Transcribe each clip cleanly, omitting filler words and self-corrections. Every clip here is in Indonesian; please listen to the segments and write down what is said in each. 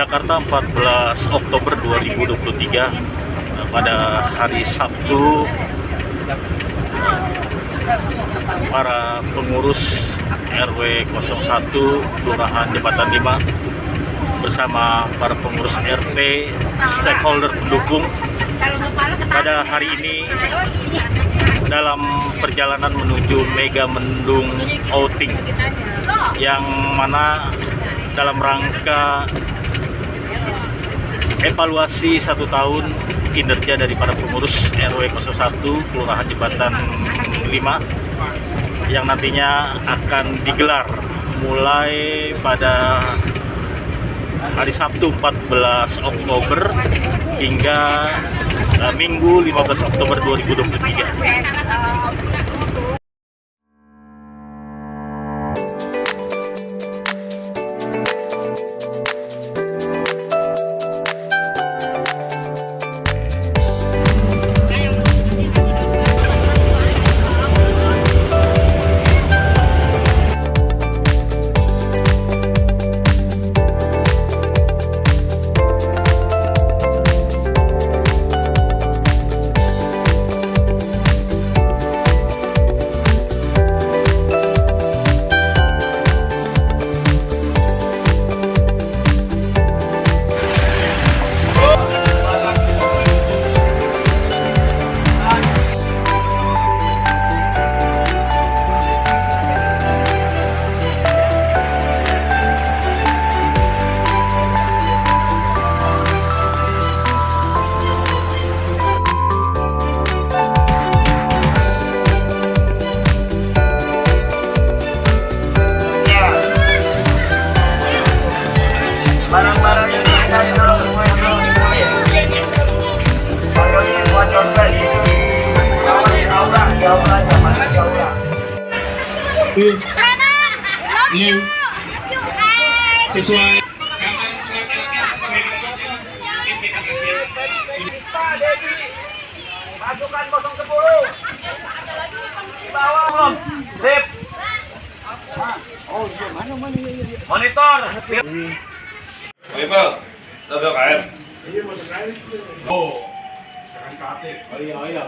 Jakarta 14 Oktober 2023 pada hari Sabtu, para pengurus RW 01 Kelurahan Jembatan 5 bersama para pengurus RT, stakeholder pendukung pada hari ini dalam perjalanan menuju Mega Mendung Outing, yang mana dalam rangka evaluasi 1 tahun kinerja dari para pengurus RW 01 Kelurahan Jembatan 5 yang nantinya akan digelar mulai pada hari Sabtu 14 Oktober hingga Minggu 15 Oktober 2023. Sesuai pasukan 010 di bawah sip. Oh iya, mana monitor Wimbel dobel KM. Iya mau KM. Oh sekarang KT. Oh iya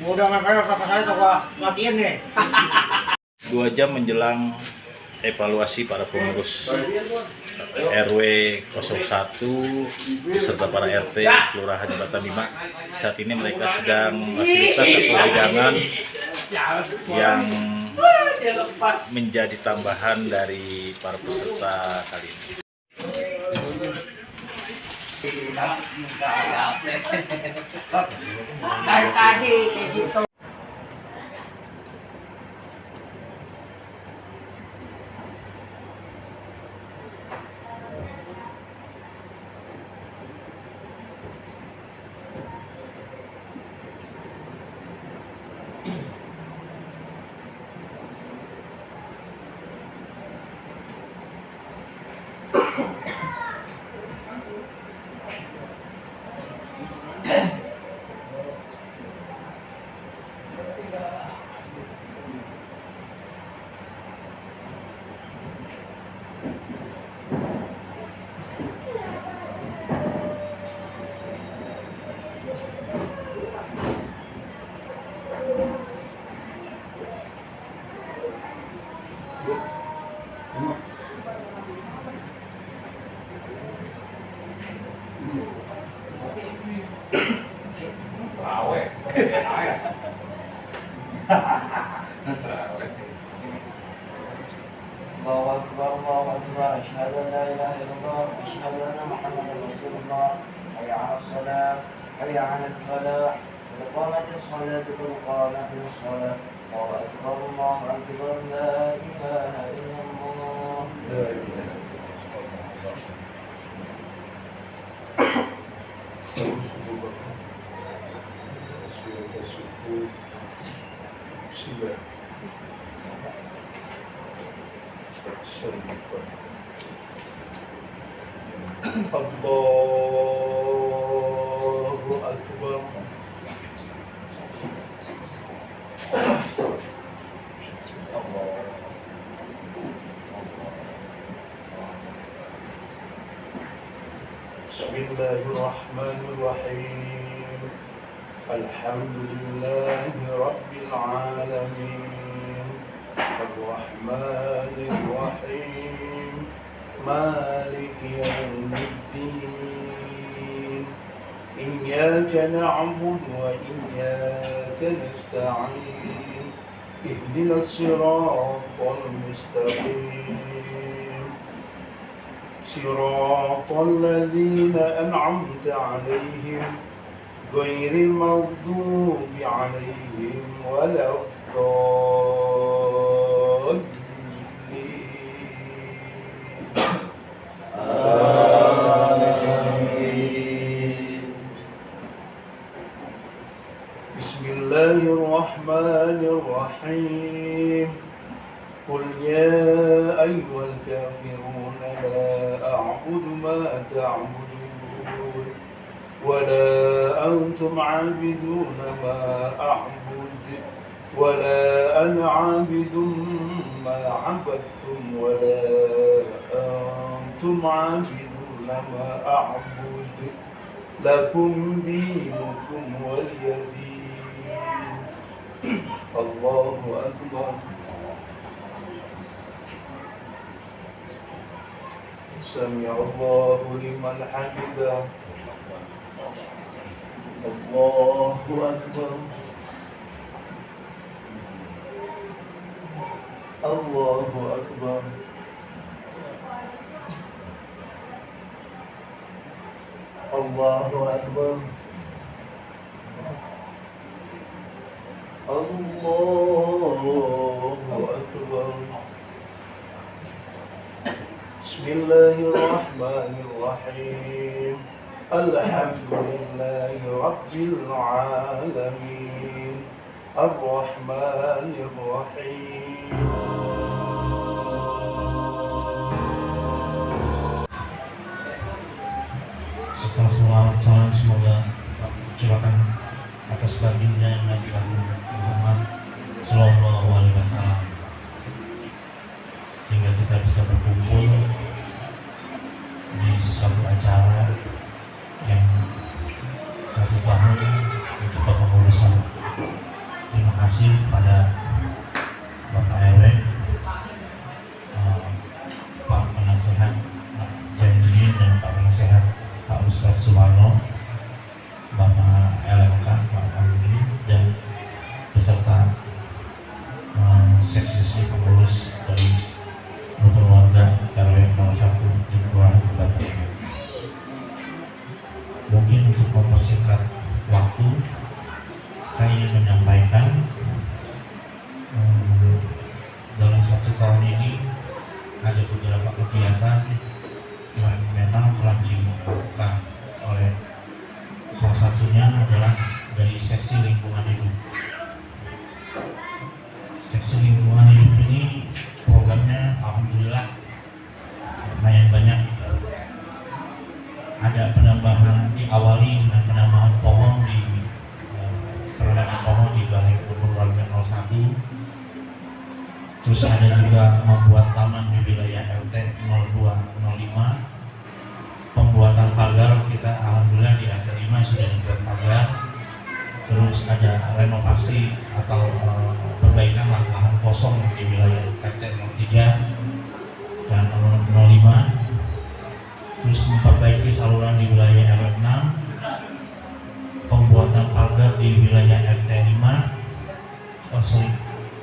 udah makanya kata saya coba latihan nih. 2 jam menjelang evaluasi para pengurus RW 01 beserta para RT Kelurahan Jembatan 5. Saat ini mereka sedang fasilitas atau hidangan yang menjadi tambahan dari para peserta kali ini. الله أكبر الله أكبر أشهد أن لا إله إلا الله أشهد أن محمدا رسول الله حي على الصلاة حي على الفلاح قد قامت الصلاة قد قامت الصلاة الله أكبر الله أكبر لا إله إلا الله لا إله Allahu Akbar. Bismillahirrahmanirrahim. Alhamdulillahi Rabbil Alamin. Ar-Rahmanir-Rahim. Maliki Yawmiddin. Iyyaka na'budu wa iyyaka nasta'in. Ihdinas siratal mustaqim. Siratal ladzina an'amta 'alaihim ghairil maghdubi 'alaihim waladdallin. Amin. Bismillahirrahmanirrahim. Qul ya ayyuhal kafirun la a'budu ma ta'budun wa la antum 'abiduna ma a'bud wa la ana 'abidun ma 'abadtum wa la antum 'abiduna ma a'bud lakum dinukum waliyadin. Allahu Akbar. Sami Allahu liman hamidah. Allahu Akbar. Allahu Akbar. Allahu Akbar. Allahu Akbar. Bismillahirrahmanirrahim. Alhamdulillahi Rabbil Alamin. Ar-Rahmanir-Rahim. Setelah selawat salam semoga tercurahkan atas baginda Nabi Agung Muhammad Sallallahu Alaihi Wasallam, sehingga kita bisa berkumpul di suatu acara yang 1 tahun untuk kepengurusan. Terima kasih kepada Bapak RW, Pak Penasehat Pak Jaini dan Pak Penasehat Pak Ustadz Sumarno, Bapak LMK Pak Alwi dan beserta seksi pengurus dari rukun warga RW 01 di Kelurahan Tebatan. Mungkin untuk mempersingkat waktu, saya ingin menyampaikan dalam 1 tahun ini ada beberapa kegiatan yang memang telah dilakukan oleh, salah satunya adalah dari seksi lingkungan hidup. Seksi lingkungan hidup ini programnya alhamdulillah lumayan banyak. Ada penambahan, diawali dengan penambahan pohon di penanaman pohon di Balai Rukun Warga 01. Terus ada juga membuat taman di wilayah RT 0205. Pembuatan pagar, kita alhamdulillah di RT 5 sudah dibuat pagar. Terus ada renovasi atau perbaikan lahan kosong di wilayah RT 03 dan 05. Terus memperbaiki saluran di wilayah RW 6, pembuatan pagar di wilayah RT 5, sorry,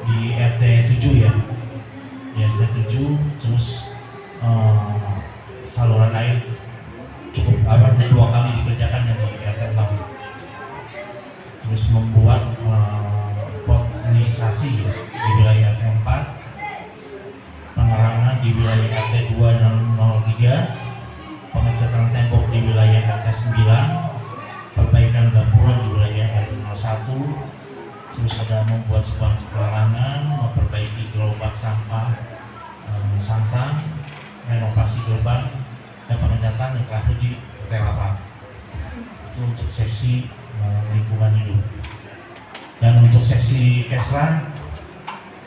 di RT 7 ya, di RT 7, terus saluran air cukup 2 kali dikerjakan yang di RT 6, terus membuat potnisasi di wilayah RT 4, penerangan di wilayah RT 2 dan 03, pengecatan tembok di wilayah RT 9, perbaikan gapura di wilayah RT 01, terus ada membuat sebuah pelarangan, memperbaiki gerobak sampah Sangsang, renovasi gerbang, dan pengecatan yang terakhir di RT 8. Itu untuk seksi lingkungan hidup. Dan untuk seksi Kesra,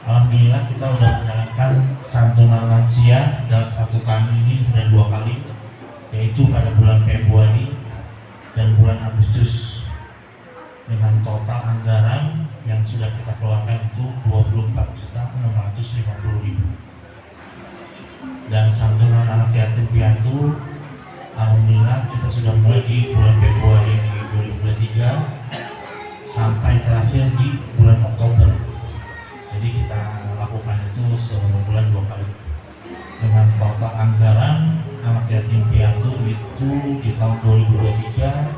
alhamdulillah kita sudah menjalankan santunan lansia dalam 1 tahun ini sudah 2 kali, yaitu pada bulan Februari dan bulan Agustus, dengan total anggaran yang sudah kita keluarkan itu 24.650.000. Dan santunan anak yatim piatu, alhamdulillah kita sudah mulai di bulan Februari di 2023 sampai terakhir di bulan Oktober. Jadi kita lakukan itu sebulan 2 kali. Dengan total anggaran anak yatim piatu itu di tahun 2023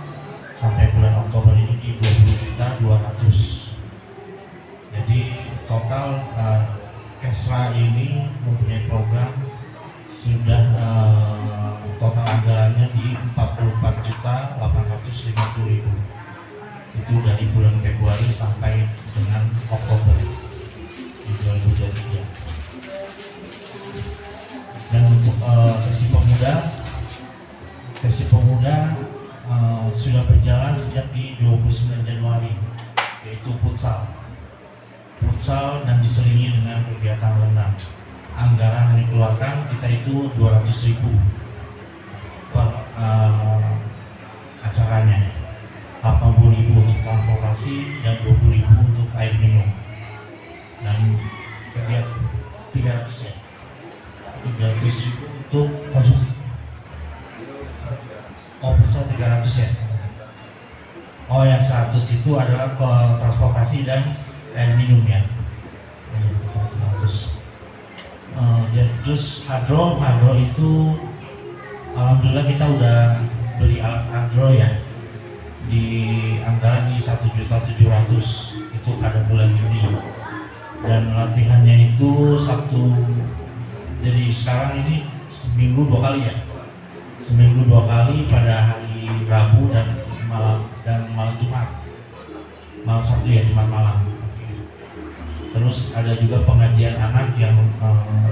sampai bulan Oktober ini di 20.200.000. Jadi total Kesra ini mempunyai program sudah total anggarannya di 44.850.000. Itu dari bulan Februari sampai dengan Oktober di 2023. Dan untuk sesi pemuda sudah berjalan sejak di 29 Januari, yaitu futsal dan diselingi dengan kegiatan renang. Anggaran yang dikeluarkan kita itu 200.000 per acaranya, 80.000 untuk transportasi dan 20.000 untuk air minum. Dan kegiatan 300.000 untuk konsumsi. Oh, futsal 300 ya. Oh, yang 100 itu adalah ke transportasi dan air minum ya. Terus hadro itu alhamdulillah kita udah beli alat hadro ya, di anggaran di 1.700.000 itu pada bulan Juni, dan latihannya itu Sabtu. Jadi sekarang ini seminggu 2 kali ya, seminggu 2 kali pada hari Rabu dan malam Jumat, malam Sabtu ya, Jumat malam. Terus ada juga pengajian anak yang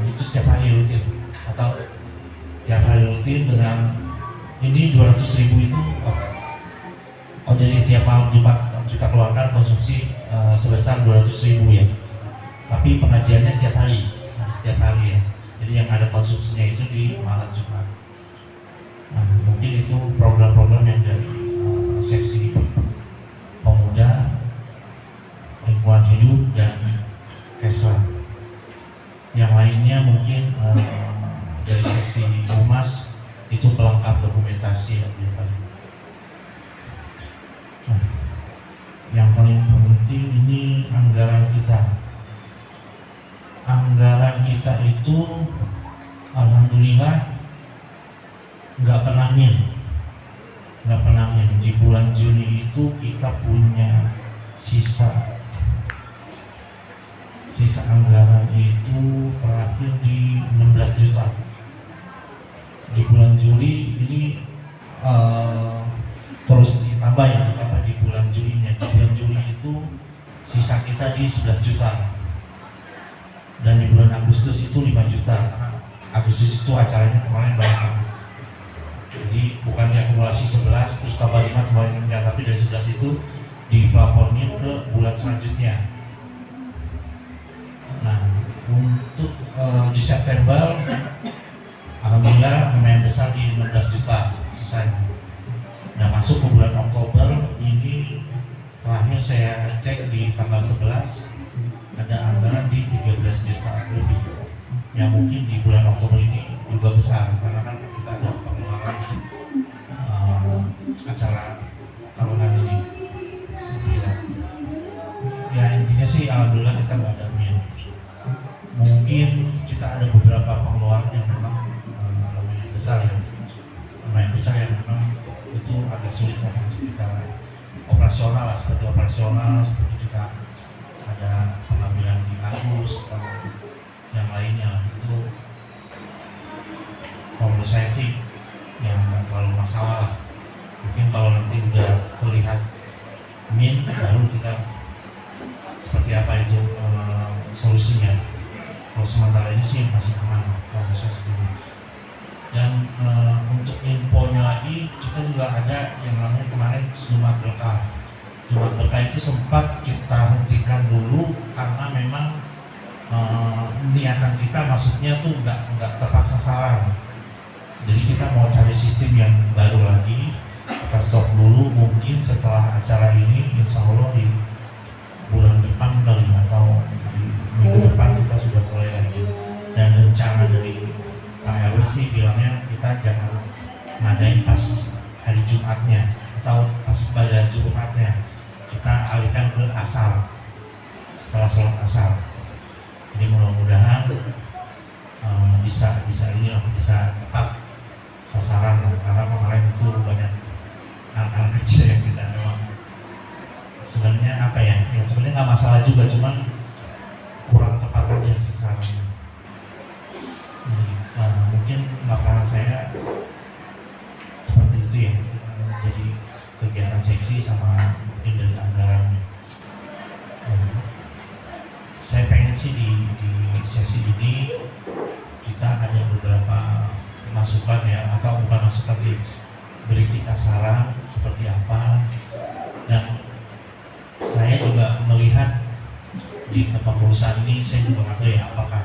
itu setiap hari rutin, atau setiap hari rutin dengan ini 200.000 itu. Jadi tiap malam Jumat kita keluarkan konsumsi sebesar 200.000 ya. Tapi pengajiannya setiap hari ya. Jadi yang ada konsumsinya itu di malam Jumat. Nah, mungkin itu program-program yang dari seksi pemuda, lingkungan hidup, dan Kesra. Yang lainnya mungkin dari seksi humas itu pelengkap dokumentasi ya, yang paling penting ini anggaran kita. Anggaran kita itu alhamdulillah nggak pernah min. Di bulan Juni itu kita punya sisa anggaran itu terakhir di 16 juta. Di bulan Juli ini terus ditambah di bulan Julinya. Di bulan Juli itu sisa kita di 11 juta. Dan di bulan Agustus itu 5 juta. Agustus itu acaranya kemarin banyak banget. Jadi bukan diakumulasi 11 terus tambah 5 tambah 5, tapi dari 11 itu diplafonin ke bulan selanjutnya. Nah, untuk di September alhamdulillah lumayan besar di 16 juta sisanya. Nah, masuk ke bulan Oktober ini terakhir saya cek di tanggal 11 ada anggaran di 13 juta lebih. Ya mungkin di bulan Oktober ini juga besar karena kan kita ada pengeluaran untuk acara tahunan ini. Ya intinya sih sih alhamdulillah kita nggak ada min. Mungkin kita ada beberapa pengeluaran yang memang lumayan besar ya, yang memang itu agak sulit lah untuk kita operasional lah, seperti kita ada pengambilan di Agus atau yang lainnya lah. Itu kalau menurut saya sih yang nggak terlalu masalah lah. Mungkin kalau nanti udah terlihat min baru kita seperti apa itu solusinya. Kalau sementara ini sih masih aman kalau saya sendiri. Dan untuk infonya lagi, kita juga ada yang namanya kemarin Jumat Berkah. Jumat Berkah itu sempat kita hentikan dulu karena memang niatan kita masuknya tuh nggak tepat sasaran. Jadi kita mau cari sistem yang baru lagi, kita stop dulu. Mungkin setelah acara ini, insya Allah di bulan depan kali atau di minggu depan kita sudah mulai lagi. Dan rencana dari Pak RW sih bilangnya kita jangan ngadain pas hari Jumatnya atau pas pada Jumatnya, kita alihkan ke asar setelah sholat asar. Jadi mudah-mudahan bisa tepat sasaran lah. Karena kemarin itu banyak anak-anak kecil yang kita memang sebenarnya apa ya sebenarnya nggak masalah juga, cuman kurang tepat aja sasarannya. Mungkin laporan saya seperti itu ya, jadi kegiatan seksi sama mungkin dari anggaran. Saya pengen sih di sesi ini kita ada beberapa masukan ya, atau bukan masukan sih, beri kita saran seperti apa. Dan saya juga melihat di kepengurusan ini, saya juga nggak tahu ya apakah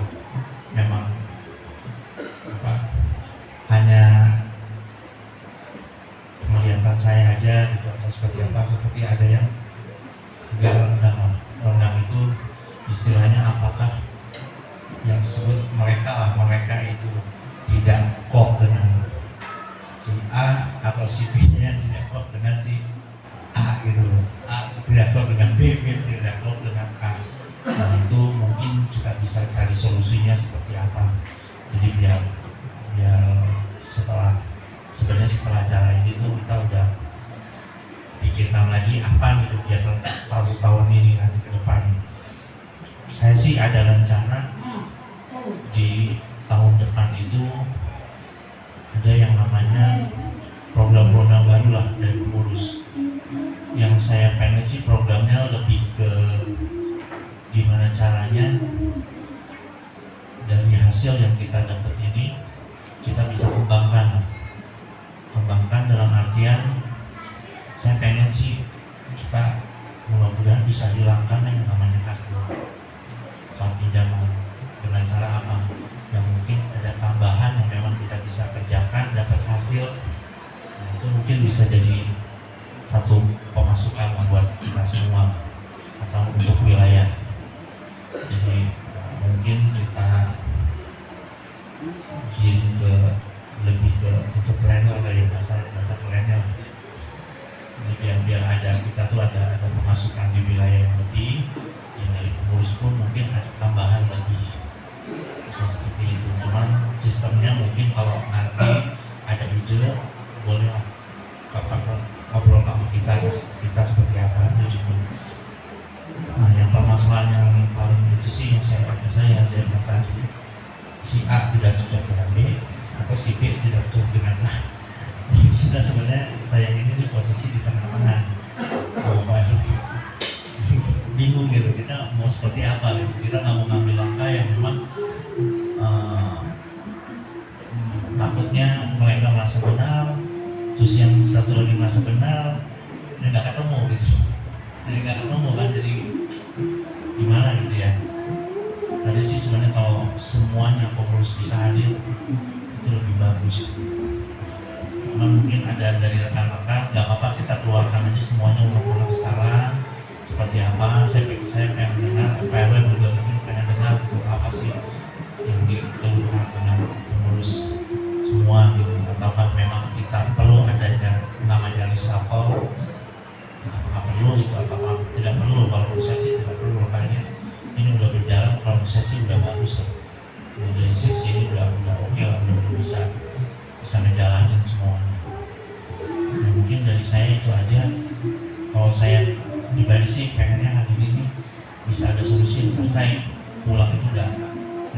memang hanya penglihatan saya aja gitu atau seperti apa, seperti ada yang agak renggang itu istilahnya, apakah yang disebut mereka itu tidak klop dengan si A atau si B-nya tidak klop dengan si A gitu loh, A tidak klop dengan B, B tidak klop dengan A. Nah itu mungkin kita bisa cari solusinya seperti apa. Jadi biar setelah acara ini tuh kita udah pikirkan lagi apa nih kegiatan 1 tahun ini nanti ke depan. Saya sih ada rencana di tahun depan itu ada yang namanya program-program baru lah dari pengurus. Yang saya pengen sih programnya lebih ke gimana caranya dari hasil yang kita dapat ini kita bisa kembangkan dalam artian saya pengen sih kita mudah-mudahan bisa hilangkan yang namanya kasbon pinjaman. Dengan cara apa? Yang mungkin ada tambahan yang memang kita bisa kerjakan dapat hasil. Nah, itu mungkin bisa jadi satu pemasukan buat kita semua atau untuk wilayah. Jadi mungkin kita giring ke lebih ke entrepreneur dari bahasa kerennya. Jadi biar ada kita tuh ada pemasukan di wilayah yang lebih, yang dari pengurus pun mungkin ada tambahan lebih, bisa seperti itu. Cuman sistemnya mungkin kalau nanti ada ide boleh lah kapan ngobrol sama kita seperti apa jadi. Nah yang permasalahan yang paling itu sih yang saya kata si A tidak cocok dengan B atau si B tidak cocok dengan A. Kita sebenarnya saya ini di posisi di tengah-tengah, bingung gitu kita mau seperti apa gitu. Kita nggak mau ngambil langkah yang memang takutnya mereka merasa benar, terus yang satu lagi merasa benar, dan nggak ketemu gitu. Jadi nggak ketemu kan, jadi gimana gitu ya. Tadi sih sebenarnya kalau semuanya pengurus bisa hadir itu lebih bagus. Cuma mungkin ada dari rekan-rekan, nggak apa-apa kita keluarkan aja semuanya ulang-ulang sekarang seperti apa. Saya pengen dengar, Pak RW juga mungkin pengen dengar itu apa sih yang dikeluhkan dengan pengurus semua gitu. Ataukah memang kita perlu adanya namanya reshuffle, apakah perlu itu atau tidak perlu. Kalau menurut saya sih tidak perlu, makanya bisa ngejalanin semuanya. Nah, mungkin dari saya itu aja. Kalau saya pribadi sih pengennya hari ini bisa ada solusi yang selesai, pulang itu udah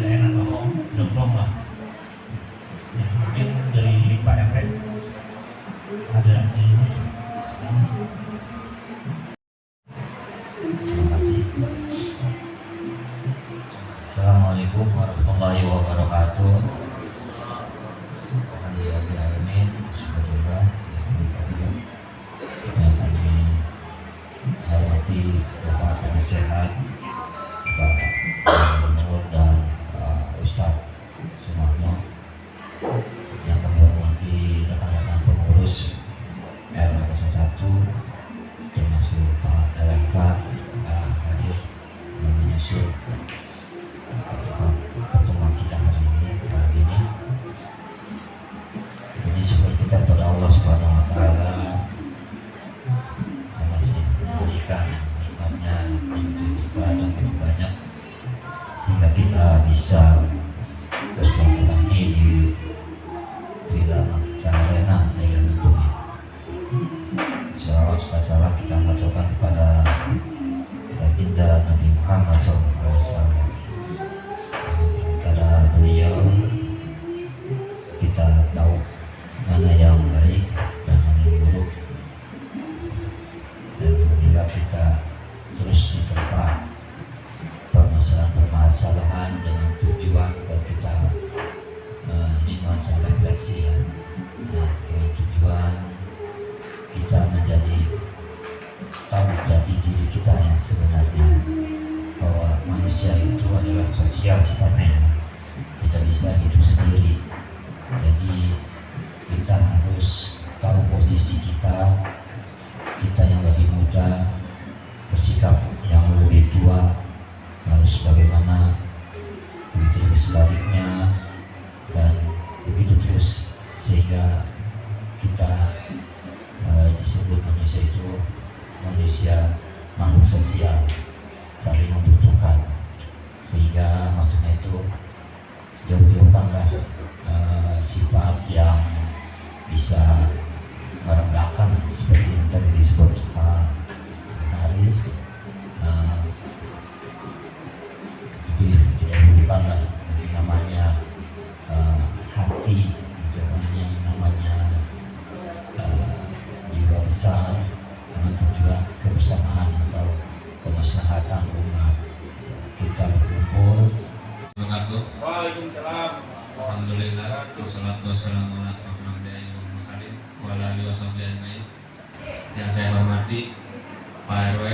enak lah, udah plong lah. Ya, mungkin dari Pak RW ada ini. Terima kasih. Assalamualaikum warahmatullahi wabarakatuh. Alhamdulillahirrahmanirrahim. Syukurlah yang kami hormati Bapak Penasehat, Pak Gubernur dan Ustadz Sumarno, yang kami hormati rekan-rekan pengurus RW01, termasuk Pak LMK hadir yang menyusul pertemuan kita hari ini. Jadi syukur kita kepada Allah Subhanahu Wa Taala yang masih memberikan nikmatnya yang begitu besar dan begitu banyak, sehingga kita bisa bersilaturahmi di Villa Arena dengan tentunya. Salawat salam kita haturkan kepada baginda Nabi Muhammad SAW. Kepada beliau kita tahu mana yang baik dan mana yang buruk, dan alhamdulillah kita terus diterpa permasalahan dengan tujuan ke kita ini nuansa refleksi ya. Nah, dengan tujuan kita menjadi tahu jati diri kita yang sebenarnya, bahwa manusia itu adalah sosial sifatnya, tidak bisa hidup sendiri. Jadi kita harus tahu posisi kita yang lebih muda bersikap yang lebih tua harus bagaimana, begitu sebaliknya, dan begitu terus, sehingga kita disebut manusia itu manusia makhluk sosial, saling membutuhkan. Sehingga maksudnya itu jauh-jauhkanlah sifat yang bisa merendahkan, seperti yang tadi disebut Pak Sekretaris. Jadi didahulukanlah yang namanya hati, yang namanya jiwa besar dengan tujuan kebersamaan atau kemaslahatan umat. Kita berkumpul. Waalaikumsalam. Alhamdulillah, wassalatu wassalamu ala asyrofil anbiya'i wal mursalin wa ala alihi washabbihi ajmain. Yang saya hormati Pak RW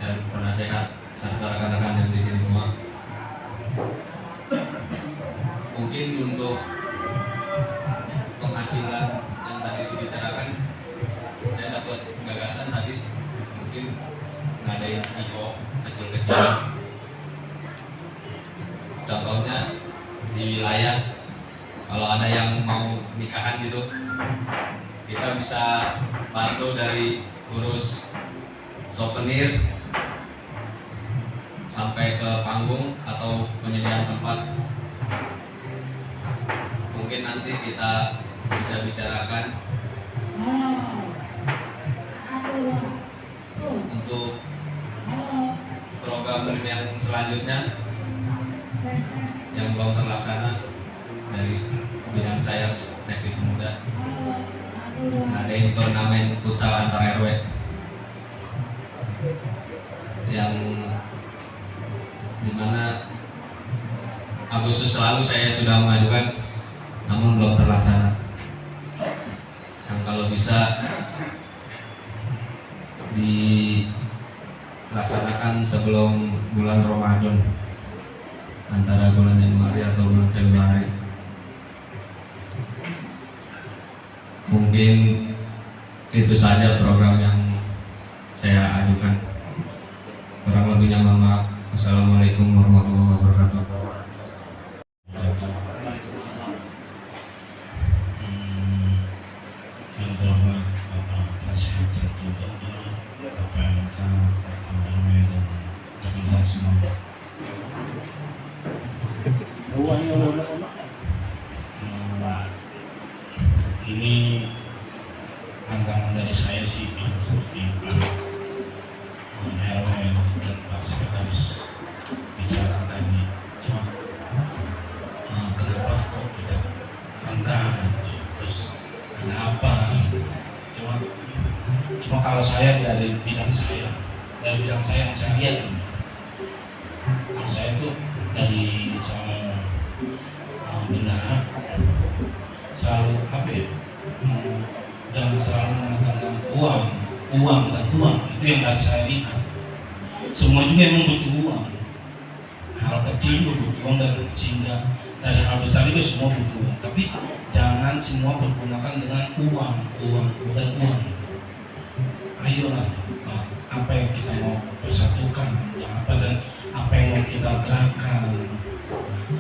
dan penasehat serta rekan-rekan yang di sini semua. Mungkin untuk penghasilan yang tadi dibicarakan, saya dapat gagasan tadi, mungkin ngadain IO kecil-kecil. Contohnya di wilayah, kalau ada yang mau nikahan gitu, kita bisa bantu dari urus souvenir sampai ke panggung atau penyediaan tempat. Mungkin nanti kita bisa bicarakan untuk program yang selanjutnya yang belum terlaksana dari bidang saya seksi pemuda. Ngadain turnamen futsal antar RW yang dimana Agustus lalu saya sudah mengajukan, namun belum terlaksana. Yang kalau bisa dilaksanakan sebelum bulan Ramadan, antara bulan Januari atau bulan Februari. Mungkin itu saja program yang saya ajukan. Kurang lebihnya mohon maaf. Wassalamualaikum warahmatullahi wabarakatuh. Yang terhormat Bapak Penasehat serta Bapak LMK, Bapak RW dan kita semua. ini tantangan dari saya sih yang seperti Pak RW dan Pak Sekretaris bicarakan tadi. Cuma kenapa kok kita renggang gitu, terus ada apa gitu. Cuma kalau saya dari bidang saya yang saya lihat ini, kalau saya tuh dari soal bendahara selalu apa ya, jangan selalu mengatakan uang dan uang, itu yang dari saya lihat. Semua juga memang butuh uang, hal kecil juga butuh uang, dan sehingga dari hal besar itu semua butuh uang. Tapi jangan semua pergunakan dengan uang. Ayolah, apa yang kita mau persatukan, dan apa yang mau kita gerakan.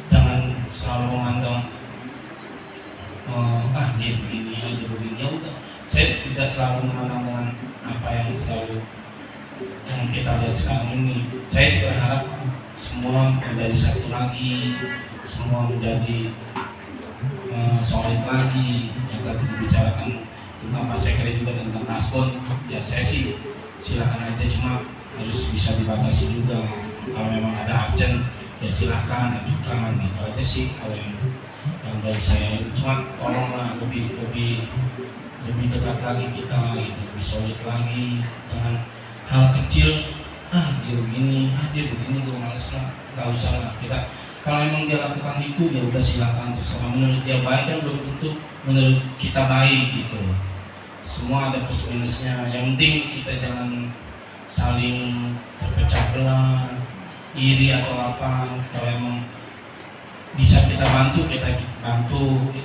Jangan selalu memandang dia begini aja begini, ya udah. Saya tidak selalu memandang dengan apa yang kita lihat sekarang ini. Saya berharap semua menjadi satu lagi, semua menjadi solid lagi. Yang tadi dibicarakan tentang Pak Sekre juga tentang taskon, ya saya sih silakan aja, cuma harus bisa dibatasi juga. Kalau memang ada urgent ya silakan ajukan, gitu aja sih kalau yang dari saya. Cuma tolonglah lebih dekat lagi kita, gitu, lebih solid lagi. Dengan hal kecil, dia begini, gue males lah, nggak usah lah kita. Kalau memang dia lakukan itu ya udah silakan, terserah. Menurut dia baik kan belum tentu menurut kita baik, gitu. Semua ada plus minusnya. Yang penting kita jangan saling terpecah belah, iri atau apa. Kalau emang bisa kita bantu, kita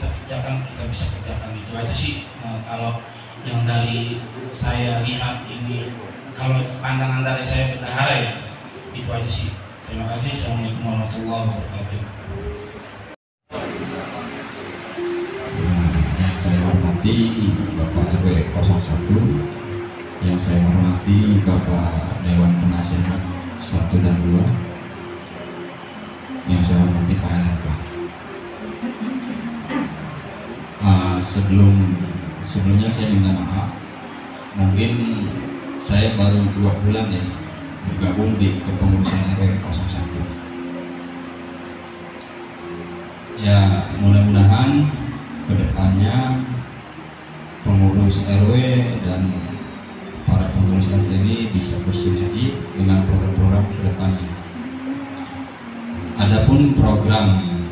kerjakan, kita bisa kerjakan. Itu aja sih kalau yang dari saya lihat ini. Kalau pandangan dari saya bendahara ya itu aja sih. Terima kasih. Assalamualaikum warahmatullahi wabarakatuh. Yang saya hormati Bapak RW 01, yang saya hormati Bapak Dewan Penasehat 1 dan 2, yang saya hormati Pak NK. Sebelumnya saya minta maaf, mungkin saya baru 2 bulan ya bergabung di kepengurusan RW 01. Ya mudah-mudahan kedepannya pengurus RW dan para pengurus RT ini bisa bersinergi dengan program-program kedepannya. Adapun program,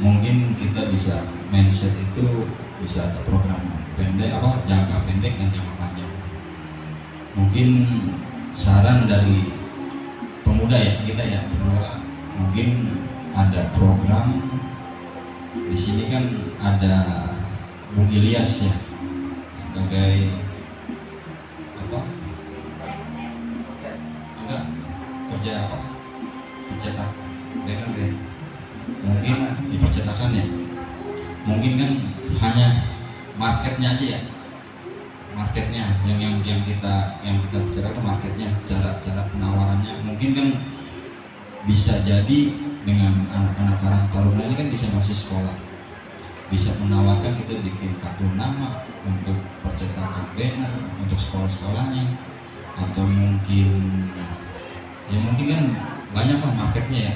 mungkin kita bisa mindset itu bisa ada program jangka pendek dan jangka panjang. Mungkin saran dari pemuda ya, kita ya berdua, mungkin ada program di sini kan ada Bung Ilyas ya sebagai kerja pencetak banner ya, mungkin di percetakan ya, mungkin kan hanya marketnya aja ya, marketnya yang kita bicarakan, marketnya, cara penawarannya. Mungkin kan bisa jadi dengan anak-anak karang taruna ini kan masih sekolah, bisa menawarkan kita bikin kartu nama untuk percetakan banner untuk sekolah-sekolahnya, atau mungkin kan banyak lah marketnya ya.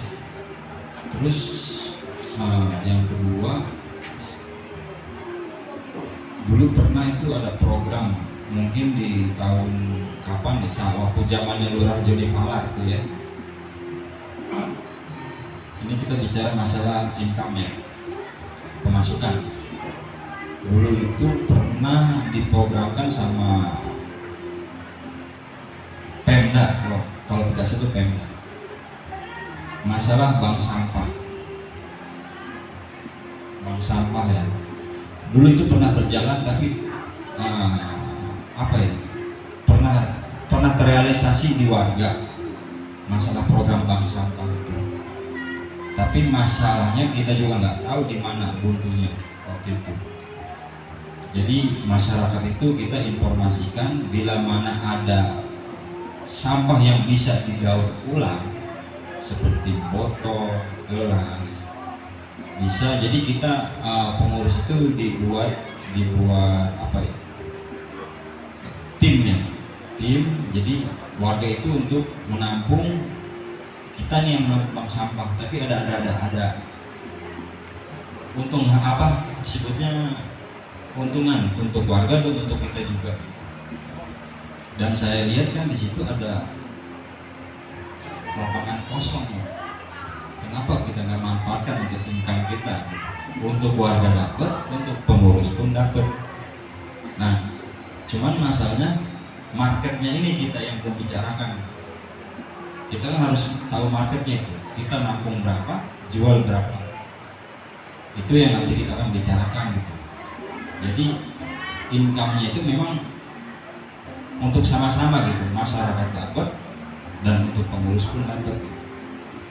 Terus yang kedua, dulu pernah itu ada program, mungkin di tahun kapan nih, waktu zamannya Lurah Joni Palar tuh ya. Ini kita bicara masalah income ya, pemasukan. Dulu itu pernah diprogramkan sama Pemda, kalau tidak salah itu Pemda, masalah bank sampah ya. Dulu itu pernah berjalan, tapi pernah terrealisasi di warga masalah program bank sampah itu. Tapi masalahnya kita juga nggak tahu di mana buntunya waktu itu. Jadi masyarakat itu kita informasikan bila mana ada sampah yang bisa didaur ulang seperti botol, gelas, bisa. Jadi kita pengurus itu dibuat apa ya, tim. Jadi warga itu untuk menampung, kita nih yang menampung sampah, tapi ada untung apa disebutnya, keuntungan untuk warga dan untuk kita juga. Dan saya lihat kan di situ ada lapangan kosong ya. Kenapa kita nggak manfaatkan untuk income kita? Untuk warga dapat, untuk pengurus pun dapat. Nah, cuman masalahnya marketnya ini kita yang belum bicarakan. Kita kan harus tahu marketnya itu. Kita nampung berapa, jual berapa. Itu yang nanti kita akan bicarakan gitu. Jadi income-nya itu memang untuk sama-sama gitu, masyarakat dapat dan untuk pengurus pun dapat gitu.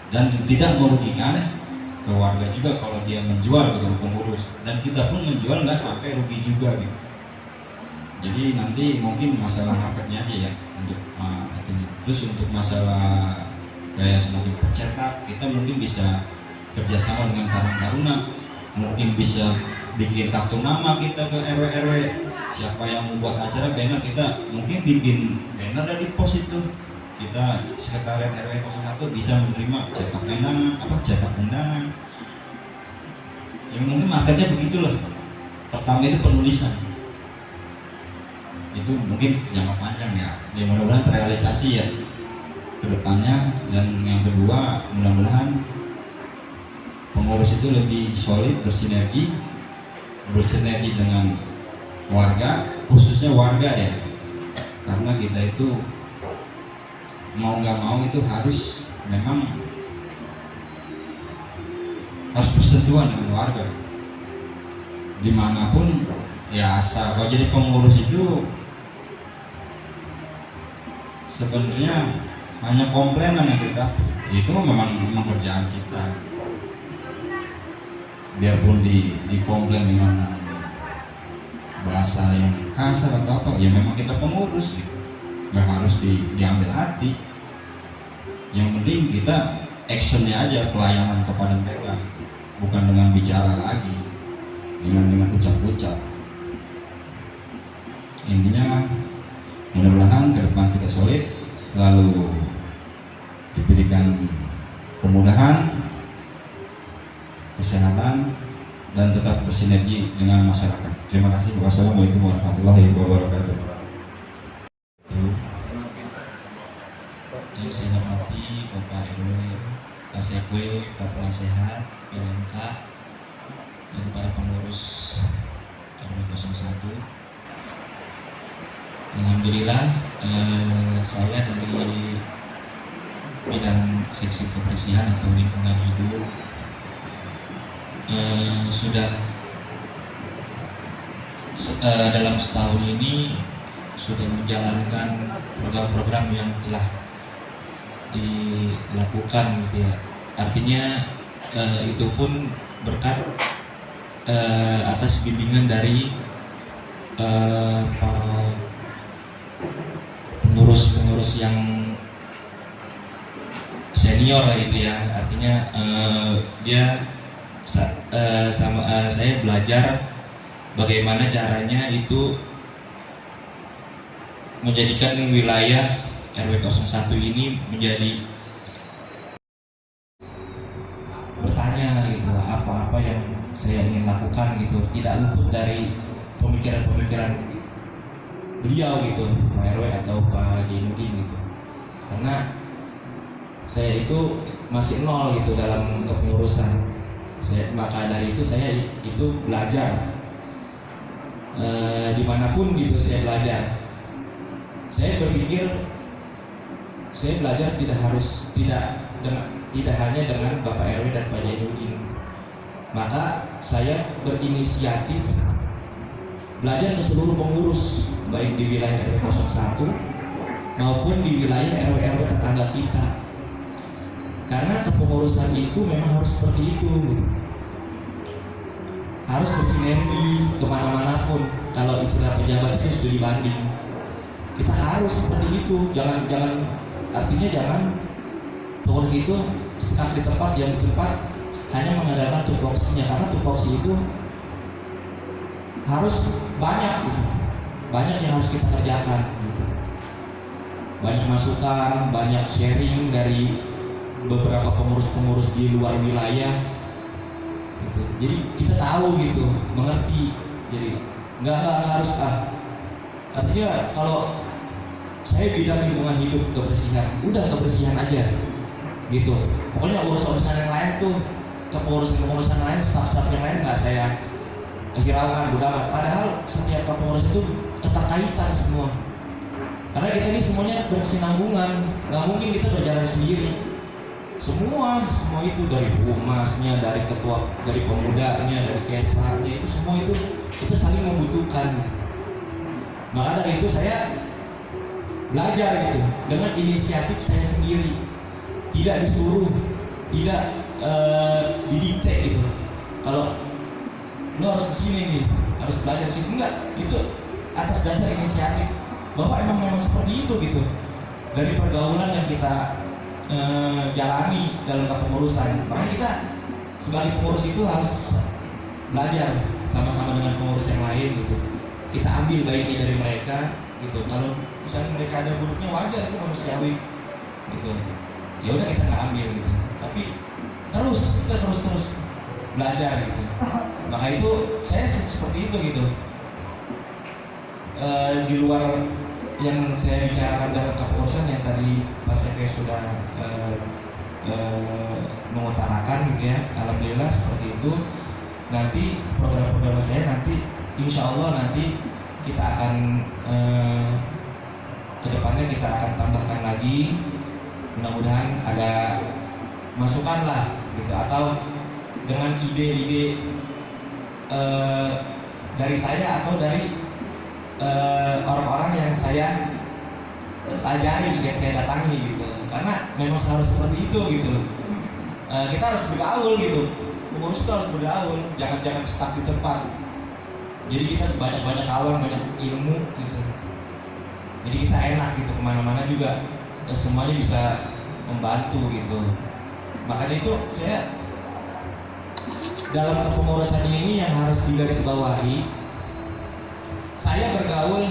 Dan tidak merugikan ke warga juga kalau dia menjual ke pengurus, dan kita pun menjual nggak sampai rugi juga gitu. Jadi nanti mungkin masalah marketnya aja ya untuk itunya. Terus untuk masalah kayak semacam pencetak, kita mungkin bisa kerjasama dengan Karang Taruna, mungkin bisa bikin kartu nama kita ke RW. Siapa yang membuat acara banner, kita mungkin bikin banner dari pos itu. Kita sekretariat RW 01 bisa menerima cetak undangan. Ya mungkin marketnya begitulah. Pertama itu penulisan. Itu mungkin jangka panjang ya. Ya mudah-mudahan terrealisasi ya ke depannya. Dan yang kedua, mudah-mudahan pengurus itu lebih solid, bersinergi dengan warga, khususnya warga ya. Karena kita itu mau nggak mau itu harus bersentuhan dengan warga dimanapun ya. Asal kalau jadi pengurus itu sebenarnya hanya komplainan yang kita, itu memang kerjaan kita. Biarpun dikomplain dengan bahasa yang kasar atau apa, ya memang kita pengurus gitu. Nggak harus diambil hati. Yang penting kita actionnya aja, pelayanan kepada mereka, bukan dengan bicara lagi, dengan ucap-ucap. Intinya mudah-mudahan ke depan kita solid, selalu diberikan kemudahan, kesehatan, dan tetap bersinergi dengan masyarakat. Terima kasih. Wassalamualaikum warahmatullahi wabarakatuh. Yang saya hormati Bapak RW, KSW, Pak Penasehat, PLMK, dan para pengurus RW 01. Alhamdulillah, saya dari bidang seksi kebersihan atau lingkungan hidup sudah dalam setahun ini sudah menjalankan program-program yang telah dilakukan gitu ya. Artinya itu pun berkat atas bimbingan dari para pengurus yang senior gitu ya. Artinya saya belajar bagaimana caranya itu menjadikan wilayah RW 01 ini menjadi bertanya gitu, apa-apa yang saya ingin lakukan gitu, tidak luput dari pemikiran-pemikiran beliau gitu, Pak RW atau Pak Jainuddin gitu. Karena saya itu masih nol gitu dalam kepengurusan. Maka dari itu saya itu belajar dimanapun gitu saya belajar. Saya berpikir saya belajar tidak hanya dengan Bapak RW dan Pak Jainuddin. Maka saya berinisiatif belajar ke seluruh pengurus, baik di wilayah RW 01 maupun di wilayah RW-RW tetangga kita. Karena kepengurusan itu memang harus seperti itu, harus bersinergi kemana-mana pun. Kalau istilah pejabat itu studi banding, kita harus seperti itu. Artinya jangan pengurus itu stuck di tempat hanya mengandalkan tupoksinya, karena tupoksi itu harus banyak gitu. Banyak yang harus kita kerjakan gitu. Banyak masukan, banyak sharing dari beberapa pengurus-pengurus di luar wilayah gitu. Jadi kita tahu gitu, mengerti. Jadi nggak harus artinya kalau saya bidang lingkungan hidup, kebersihan, udah kebersihan aja gitu. Pokoknya urusan yang lain tuh, kepengurusan lain, staf-staf yang lain nggak saya hiraukan, udah amat. Padahal setiap kepengurus itu keterkaitan semua. Karena kita ini semuanya berkesinambungan, nggak mungkin kita berjalan sendiri. Semua itu dari humasnya, dari ketua, dari pemudanya, dari kesarnya, itu semua itu kita saling membutuhkan. Maka dari itu saya belajar gitu dengan inisiatif saya sendiri, tidak disuruh, tidak didikte gitu. Kalau lo harus kesini nih, harus belajar sini, enggak, itu atas dasar inisiatif bahwa memang seperti itu gitu. Dari pergaulan yang kita jalani dalam kepengurusan, makanya kita sebagai pengurus itu harus belajar sama-sama dengan pengurus yang lain gitu. Kita ambil baiknya dari mereka gitu. Kalau misalnya mereka ada buruknya, wajar, itu manusiawi gitu. Ya udah, kita nggak ambil gitu. Tapi kita terus belajar gitu. Maka itu saya seperti itu gitu. Di luar yang saya bicarakan dalam kepengurusan yang tadi Pak Sepe sudah mengutarakan gitu ya, alhamdulillah seperti itu. Nanti program-program saya nanti insya Allah nanti kita akan kedepannya kita akan tambahkan lagi, mudah-mudahan ada masukan lah gitu, atau dengan ide-ide dari saya atau dari orang-orang yang saya pelajari, yang saya datangi gitu. Karena memang harus seperti itu gitu. Kita harus bergaul gitu. Pengurus itu harus bergaul, jangan stuck di tempat. Jadi kita banyak kawan, banyak ilmu gitu. Jadi kita enak gitu, kemana-mana juga semuanya bisa membantu gitu. Makanya itu saya dalam kepengurusan ini yang harus digarisbawahi, saya bergaul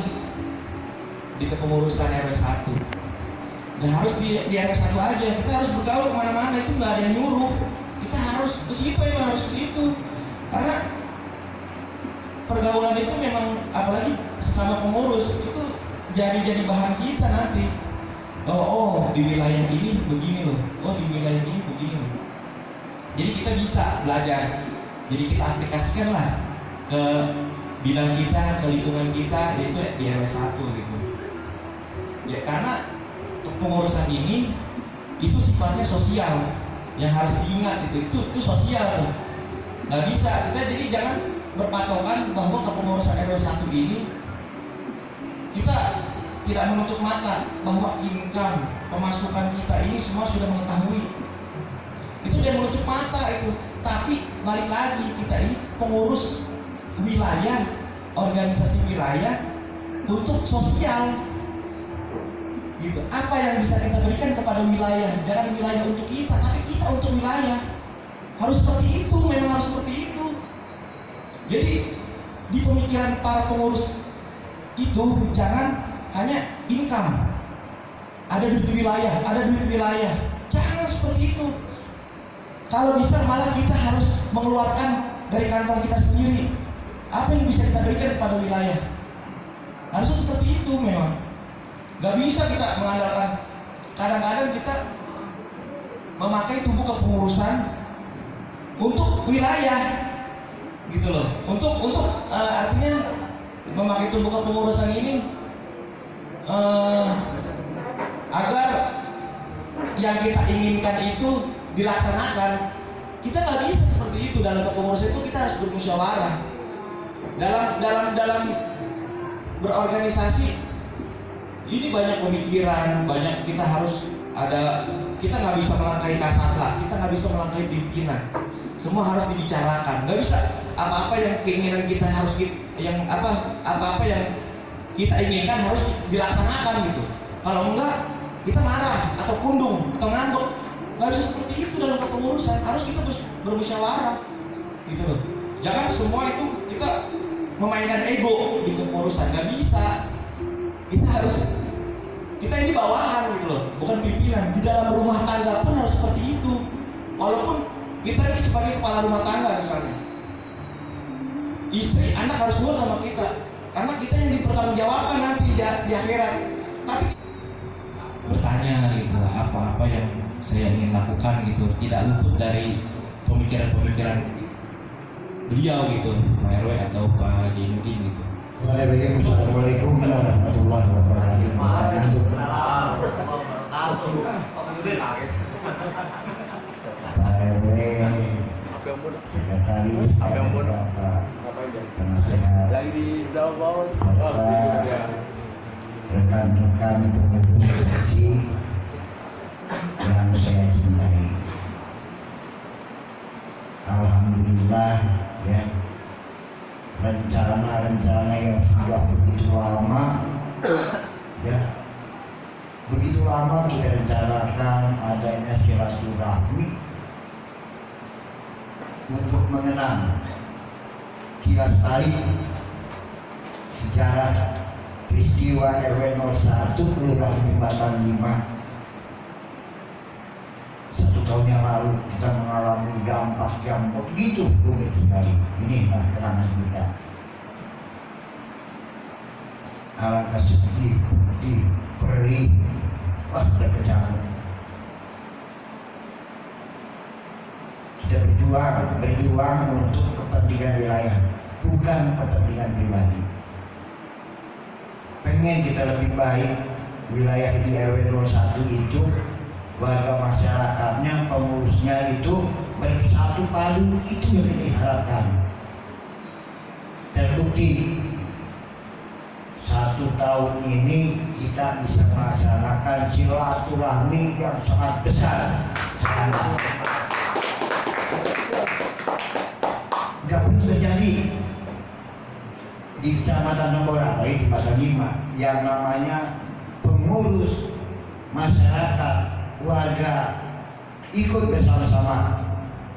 di kepengurusan RW 1. Dan harus di RW 1 aja, kita harus bergaul kemana-mana, itu nggak ada yang nyuruh. Kita harus ke situ, emang harus ke situ. Karena pergaulan itu memang, apalagi sesama pengurus, itu jadi bahan kita nanti. Oh di wilayah ini begini loh, oh di wilayah ini begini loh. Jadi kita bisa belajar, jadi kita aplikasikan lah ke bidang kita, ke lingkungan kita, yaitu di RW 1 gitu. Ya karena kepengurusan ini itu sifatnya sosial, yang harus diingat itu sosial tuh. Nggak bisa, kita jadi jangan berpatokan bahwa kepengurusan RW 1 ini kita tidak menutup mata bahwa income, pemasukan kita ini semua sudah mengetahui. Itu jangan menutup mata itu, tapi balik lagi, kita ini pengurus wilayah, organisasi wilayah untuk sosial gitu. Apa yang bisa kita berikan kepada wilayah, jangan wilayah untuk kita, tapi kita untuk wilayah. Harus seperti itu, memang harus seperti itu. Jadi di pemikiran para pengurus itu jangan hanya income, ada duit wilayah, jangan seperti itu. Kalau bisa malah kita harus mengeluarkan dari kantong kita sendiri. Apa yang bisa kita berikan kepada wilayah? Harusnya seperti itu memang. Gak bisa kita mengandalkan. Kadang-kadang kita memakai tubuh kepengurusan untuk wilayah, gitu loh. Untuk artinya memakai tubuh kepengurusan ini agar yang kita inginkan itu dilaksanakan. Kita nggak bisa seperti itu. Dalam kepengurusan itu kita harus bermusyawarah. Dalam berorganisasi ini banyak pemikiran, banyak kita harus ada. Kita nggak bisa melangkahi kasatlah, kita nggak bisa melangkahi pimpinan. Semua harus dibicarakan. Nggak bisa apa-apa yang keinginan kita harus apa-apa yang kita inginkan harus dilaksanakan gitu. Kalau enggak, kita marah atau kundung atau ngambek. Nggak bisa seperti itu dalam kepengurusan. Harus kita bermusyawarah gitu loh. Jangan semua itu kita memainkan ego di kepengurusan, nggak bisa. Kita ini bawahan gitu loh, bukan pimpinan. Di dalam rumah tangga pun harus seperti itu. Walaupun kita ini sebagai kepala rumah tangga misalnya, istri, anak harus nurut sama kita, karena kita yang dipertanggungjawabkan nanti di akhirat. Tapi bertanya gitu, apa-apa yang saya ingin lakukan gitu, tidak luput dari pemikiran-pemikiran beliau gitu, Pak RW atau Pak Jainuddin gitu. Assalamualaikum warahmatullahi wabarakatuh. Pak RW, sekretaris, Bapak penasehat, serta rekan-rekan pengurus seksi yang saya cintai. Alhamdulillah ya, rencana-rencana yang sudah begitu lama ya, begitu lama kita rencanakan adanya silaturahmi untuk mengenang kilas balik sejarah peristiwa RW 01 Kelurahan Jembatan 5. 1 tahun yang lalu kita mengalami dampak yang begitu rumit sekali. Inilah kenangan kita. Alangkah sedih, perih, berkecamuk. Kita berjuang untuk kepentingan wilayah, bukan kepentingan pribadi. Pengen kita lebih baik, wilayah di RW 01 itu warga masyarakatnya, pengurusnya itu bersatu padu, itu yang kita harapkan. Terbukti 1 tahun ini kita bisa melaksanakan silaturahmi yang sangat besar. Nggak pernah terjadi di Kecamatan Nomor di Jembatan 5 yang namanya pengurus masyarakat, warga ikut bersama-sama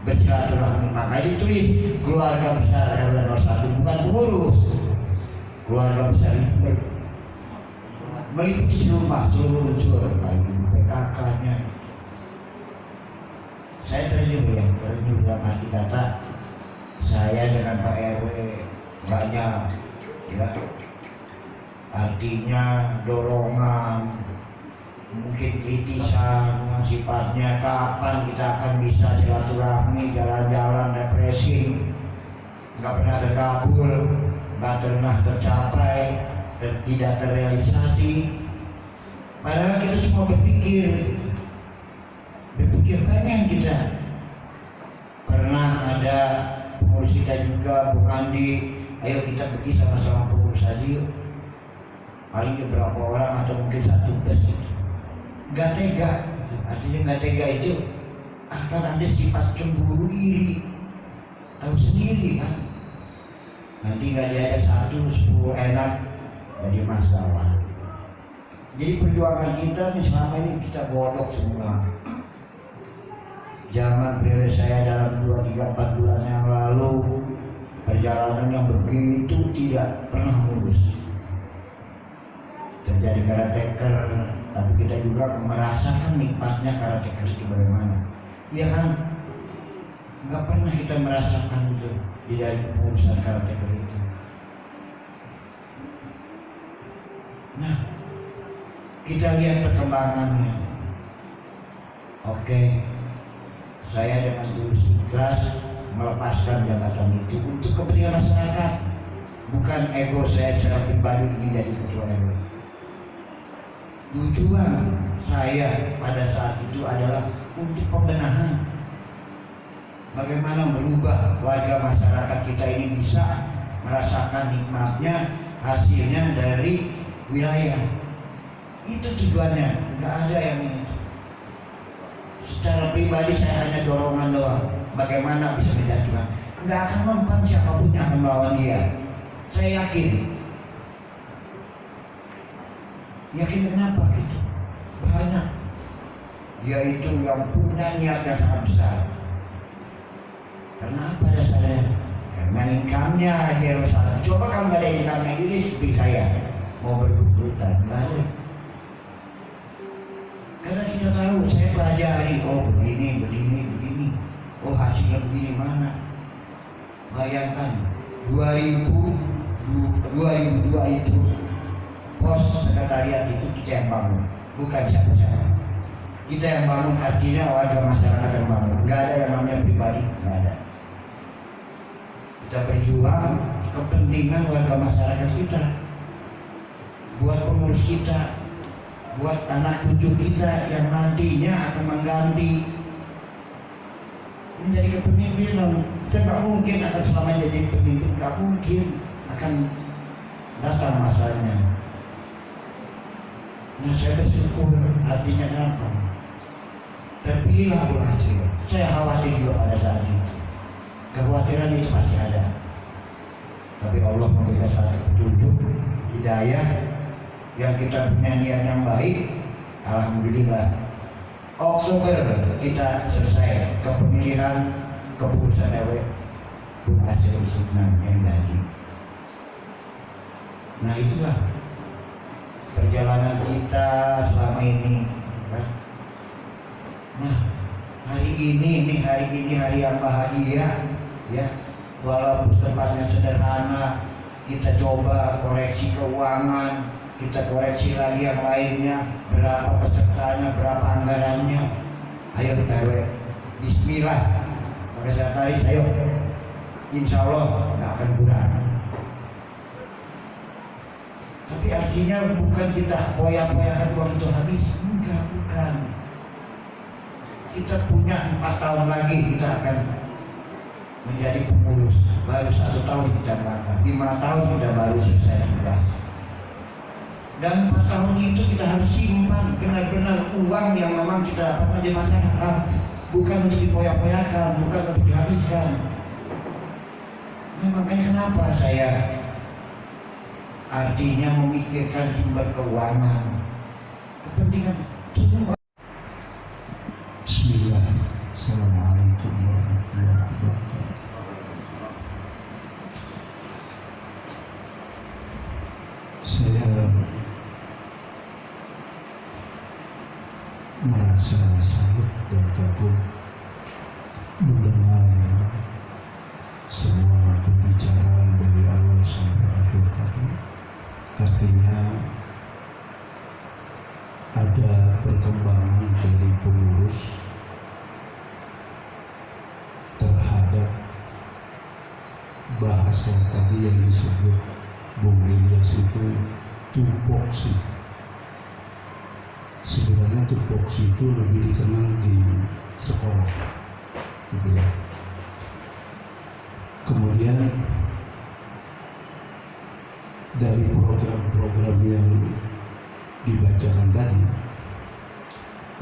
bersilaturahmi. Maka ditulis keluarga besar RW 01, bukan pengurus. Keluarga besar itu meliputi seluruh unsur, baik PKK-nya. Saya ternyuh dalam arti kata saya dengan Pak RW banyak ya, artinya dorongan, mungkin kritisan yang sifatnya kapan kita akan bisa silaturahmi, jalan-jalan, refreshing, nggak pernah terkabul, nggak pernah tercapai, tidak terrealisasi. Padahal kita semua berpikir pengen kita. Pernah ada pengurus kita juga, Bung Andi, ayo kita pergi sama-sama pengurus aja yuk, paling beberapa orang atau mungkin 1 bus gitu. Gak tega, artinya gak tega itu akan ada sifat cemburu, iri, tahu sendiri kan, nanti gak diajak 1, 10 enak, jadi masalah. Jadi perjuangan kita nih selama ini kita bodok semua. Zaman periode saya dalam 2, 3, 4 bulan yang lalu, perjalanan yang begitu tidak pernah mulus. Terjadi caretaker, tapi kita juga merasakan nikmatnya caretaker itu bagaimana. Iya kan? Nggak pernah kita merasakan itu di dari kepengurusan caretaker itu. Nah, kita lihat perkembangannya. Oke, saya dengan tulus ikhlas melepaskan jabatan itu untuk kepentingan masyarakat, bukan ego saya secara pribadi ingin jadi ketua RW. Tujuan saya pada saat itu adalah untuk pembenahan, bagaimana merubah warga masyarakat kita ini bisa merasakan nikmatnya hasilnya dari wilayah. Itu tujuannya, nggak ada yang ini. Secara pribadi saya hanya dorongan doang, bagaimana bisa menjatuhkan. Nggak akan mempan siapapun yang akan melawan dia. Saya yakin kenapa gitu? Banyak dia itu yang punya niat yang sangat besar. Karena apa dasarnya? Nah income-nya di RW 1. Coba kalau nggak ada income-nya ini seperti saya mau berkebutuhan, nggak ada. Karena kita tahu, saya pelajari, oh begini, oh hasilnya begini mana. Bayangkan 2002 itu pos sekretariat itu kita yang bangun, bukan siapa-siapa. Kita yang bangun artinya warga masyarakat yang bangun. Nggak ada yang namanya pribadi, nggak ada. Kita berjuang kepentingan warga masyarakat kita, buat pengurus kita, buat anak cucu kita yang nantinya akan mengganti menjadi kepemimpinan. Kita nggak mungkin akan selamanya jadi pemimpin, nggak mungkin, akan datang masanya. Nah saya bersyukur, artinya kenapa? Terpilihlah Bung Hasil. Saya khawatir juga pada saat itu. Kekhawatiran itu pasti ada. Tapi Allah memberikan satu petunjuk, hidayah, yang kita punya niat yang baik. Alhamdulillah, Oktober kita selesai kepemilihan keputusan RW Bung Hasil Usman yang jadi. Nah itulah perjalanan kita selama ini, kan? Nah hari ini hari yang bahagia, ya. Walaupun tempatnya sederhana, kita coba koreksi keuangan, kita koreksi lagi yang lainnya, berapa pesertanya, berapa anggarannya. Ayo RW, Bismillah, pakai sekretaris, ayo. Insya Allah nggak akan kurang. Tapi artinya bukan kita poya-poyakan uang itu habis, enggak, bukan. Kita punya 4 tahun lagi kita akan menjadi pengurus. Baru 1 tahun kita melangkah, 5 tahun kita baru selesai tugas. Dan 4 tahun itu kita harus simpan benar-benar uang yang memang kita dapatkan di masyarakat, bukan untuk dipoya-poyakan, bukan untuk dihabiskan. Nah makanya kenapa saya artinya memikirkan sumber keuangan, kepentingan semua. Bismillah. Assalamualaikum warahmatullahi wabarakatuh. Saya merasa salut dan kagum mendengar semua pembicaraan dari awal sampai akhir tadi. Artinya ada perkembangan dari pengurus terhadap bahasa tadi yang disebut Bung Ilyas itu tupoksi. Sebenarnya tupoksi itu lebih dikenal di sekolah, gitu ya. Kemudian dari program-program yang dibacakan tadi,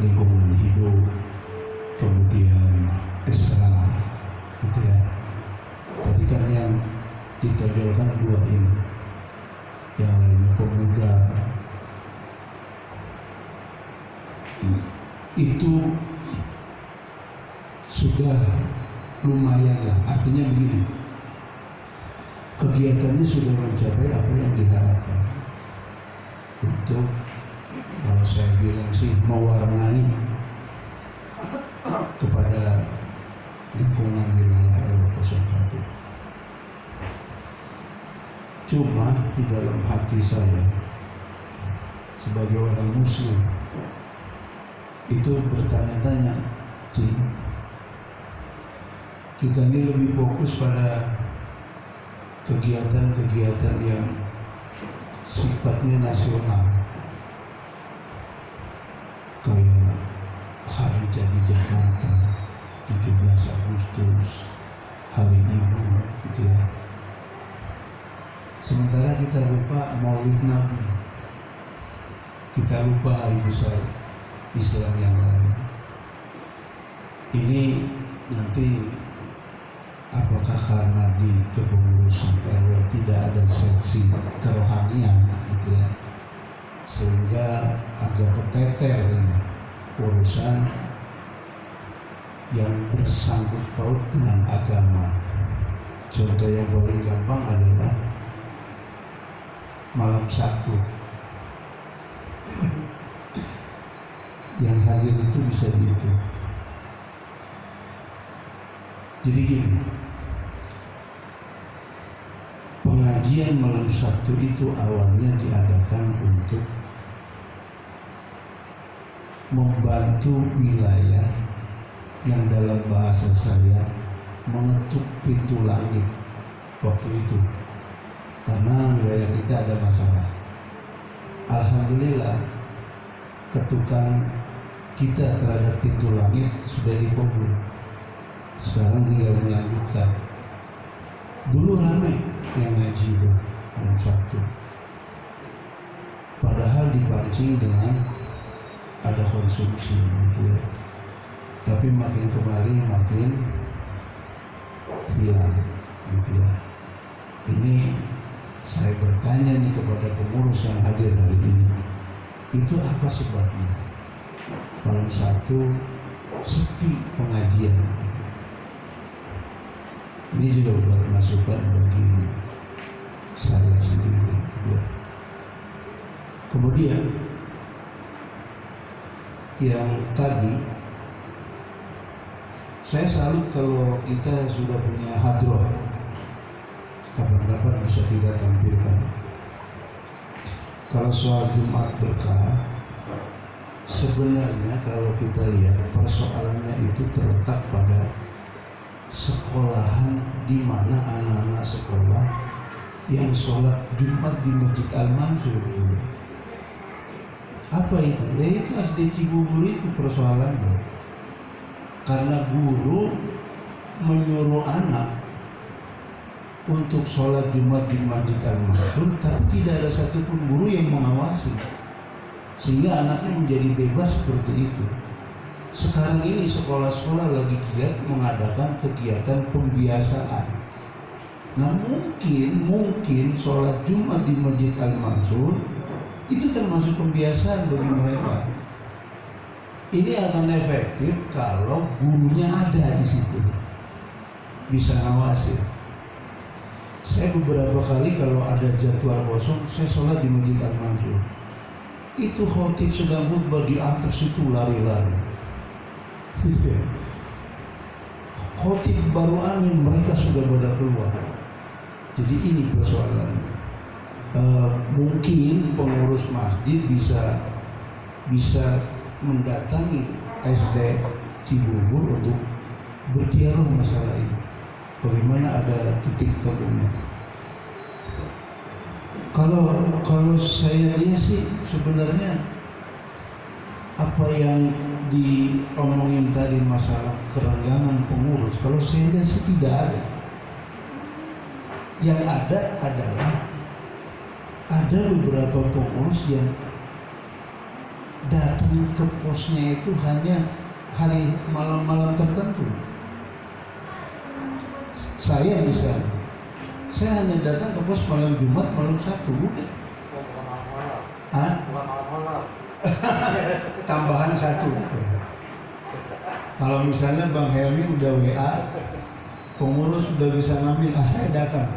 lingkungan hidup, kemudian Isra, gitu ya. Tadi kan yang ditonjolkan 2 ini, yang lainnya pemuda. Itu sudah lumayan lah, artinya begini, kegiatannya sudah mencapai apa yang diharapkan untuk, kalau saya bilang sih, mewarnai kepada lingkungan wilayah RW 01. Cuma di dalam hati saya sebagai orang muslim itu bertanya-tanya, kita ini lebih fokus pada kegiatan-kegiatan yang sifatnya nasional, kayak Hari Jadi Jakarta 17 Agustus, Hari Ibu, gitu ya. Sementara kita lupa Maulid Nabi, kita lupa hari besar Islam yang lain. Ini nanti apakah karena di kepengurusan RW tidak ada seksi kerohanian, gitu ya, sehingga agak keteter ini urusan yang bersangkut paut dengan agama. Contoh yang paling gampang adalah malam Sabtu. Yang hadir itu bisa dihitung. Jadi gini, pengajian malam Sabtu itu awalnya diadakan untuk membantu wilayah yang dalam bahasa saya mengetuk pintu langit waktu itu, karena wilayah kita ada masalah. Alhamdulillah ketukan kita terhadap pintu langit sudah dikabul. Sekarang tinggal melanjutkan. Dulu ramai yang ngaji itu malam Sabtu, padahal dipancing dengan ada konsumsi gitu ya. Tapi makin kemari makin hilang gitu ya. Ini saya bertanya nih kepada pengurus yang hadir hari ini, itu apa sebabnya? Malam Sabtu sepi pengajian. Ini juga buat masukan bagi saya sendiri gitu ya. Kemudian yang tadi, saya salut kalau kita sudah punya hadroh, kapan-kapan bisa kita tampilkan. Kalau soal Jumat berkah, sebenarnya kalau kita lihat persoalannya itu terletak pada sekolahan, di mana anak-anak sekolah yang sholat Jumat di Masjid Al-Mansur. Apa itu? Ya itu SD Cibubur itu persoalannya. Karena guru menyuruh anak untuk sholat Jumat di Masjid Al-Mansur, tapi tidak ada satupun guru yang mengawasi, sehingga anaknya menjadi bebas seperti itu. Sekarang ini sekolah-sekolah lagi giat mengadakan kegiatan pembiasaan. Nah mungkin sholat Jumat di Masjid Al-Mansur itu termasuk pembiasaan bagi mereka. Ini akan efektif kalau gurunya ada di situ, bisa ngawasi. Saya beberapa kali kalau ada jadwal kosong, saya sholat di Masjid Al-Mansur. Itu khotib sedang khutbah, di atas itu lari-lari. Khotib baru amin, mereka sudah pada keluar. Jadi ini persoalan. Mungkin pengurus masjid bisa mendatangi SD Cibubur untuk berdialog masalah ini. Bagaimana ada titik temunya? Kalau saya lihat sih sebenarnya apa yang diomongin tadi masalah kerenggangan pengurus, kalau saya lihat sih tidak ada. Yang ada adalah ada beberapa pengurus yang datang ke posnya itu hanya hari malam-malam tertentu. Saya misalnya, saya hanya datang ke pos malam Jumat, malam Sabtu, bukan? Tambahan satu. Kalau misalnya Bang Helmi udah WA, pengurus udah bisa ngambil, saya datang.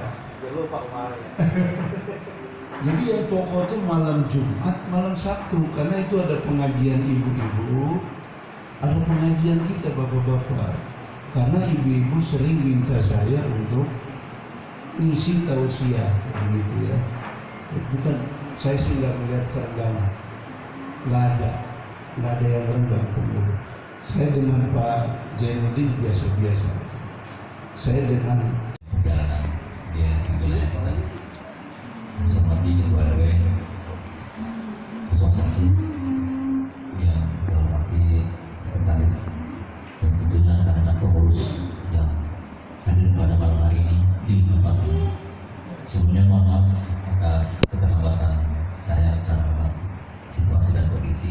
Jadi yang pokok itu malam Jumat, malam Sabtu, karena itu ada pengajian ibu-ibu, ada pengajian kita bapak-bapak. Karena ibu-ibu sering minta saya untuk ngisi tausiah, begitu ya. Bukan, saya sih nggak melihat kerenggangan, nggak ada yang renggang pengurus. Saya dengan Pak Jainuddin biasa-biasa. Saya dengan perjalanan dia di wilayah kita, seperti Ketua RW 01 yang saya hormati sekretaris dan tentunya rekan-rekan pengurus yang hadir pada malam hari ini di tempat ini. Sebelumnya mohon maaf atas keterlambatan saya karena situasi dan kondisi.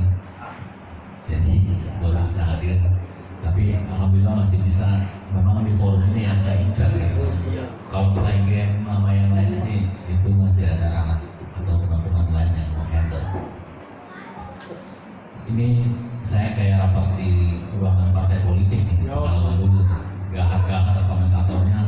Jadi baru bisa hadir, tapi alhamdulillah masih bisa. Memang di forum ini yang saya incar ya. Kalau main game sama yang lain sih itu masih ada anak atau teman-teman lain yang mau handle. Ini saya kayak rapat di ruangan partai politik nih, pengalaman dulu. Gahar-gahar komentatornya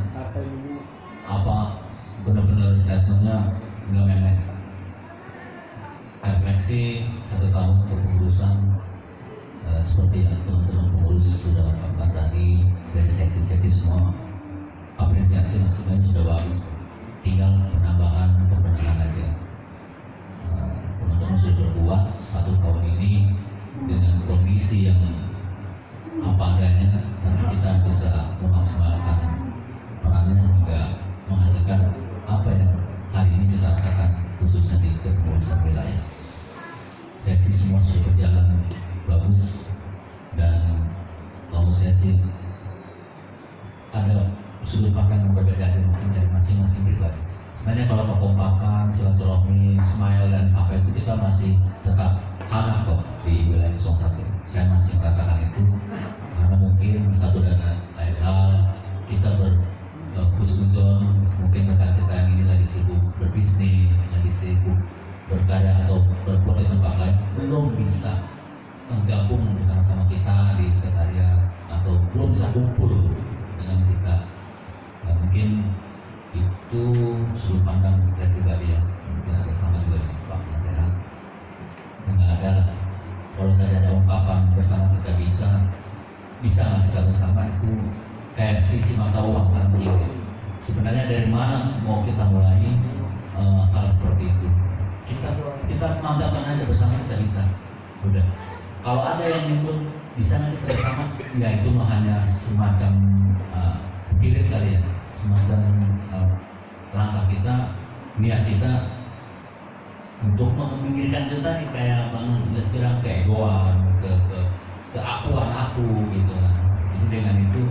sih sebenarnya sudah bagus, tinggal penambahan aja. Teman-teman sudah berbuat 1 tahun ini dengan kondisi yang apa adanya, nanti kita bisa memaksimalkan perannya hingga menghasilkan apa yang hari ini kita rasakan khususnya di kepengurusan wilayah. Seksi semua sudah berjalan bagus, dan kalau saya sih ada sudut pandang yang berbeda mungkin dari masing-masing pribadi. Sebenarnya kalau kekompakan, silaturahmi, smile dan sapa itu kita masih tetap hangat kok di wilayah 01. Saya masih merasakan itu karena mungkin satu dan lain hal kita berhusnuzon, mungkin rekan kita yang ini lagi sibuk berbisnis, lagi sibuk berkarya atau berbuat di tempat lain, belum bisa gabung bersama-sama kita di sekretariat atau belum bisa kumpul dengan kita. Nah, mungkin itu sudut pandang saya pribadi ya, mungkin ada sama juga dengan Pak Nasehat. Nggak ada lah. Kalau tadi ada ungkapan bersama kita bisa nggak kita bersama, itu kayak sisi mata uang kan begitu. Sebenarnya dari mana mau kita mulai hal seperti itu? Kita mantapkan aja bersama kita bisa. Udah. Kalau ada yang nyebut di sana kita bersama, ya itu hanya semacam spirit kali ya, semacam langkah kita, niat kita untuk meminggirkan kita nih, kayak Bang Ilyas bilang, keegoan, keakuan aku gitu kan. Itu dengan itu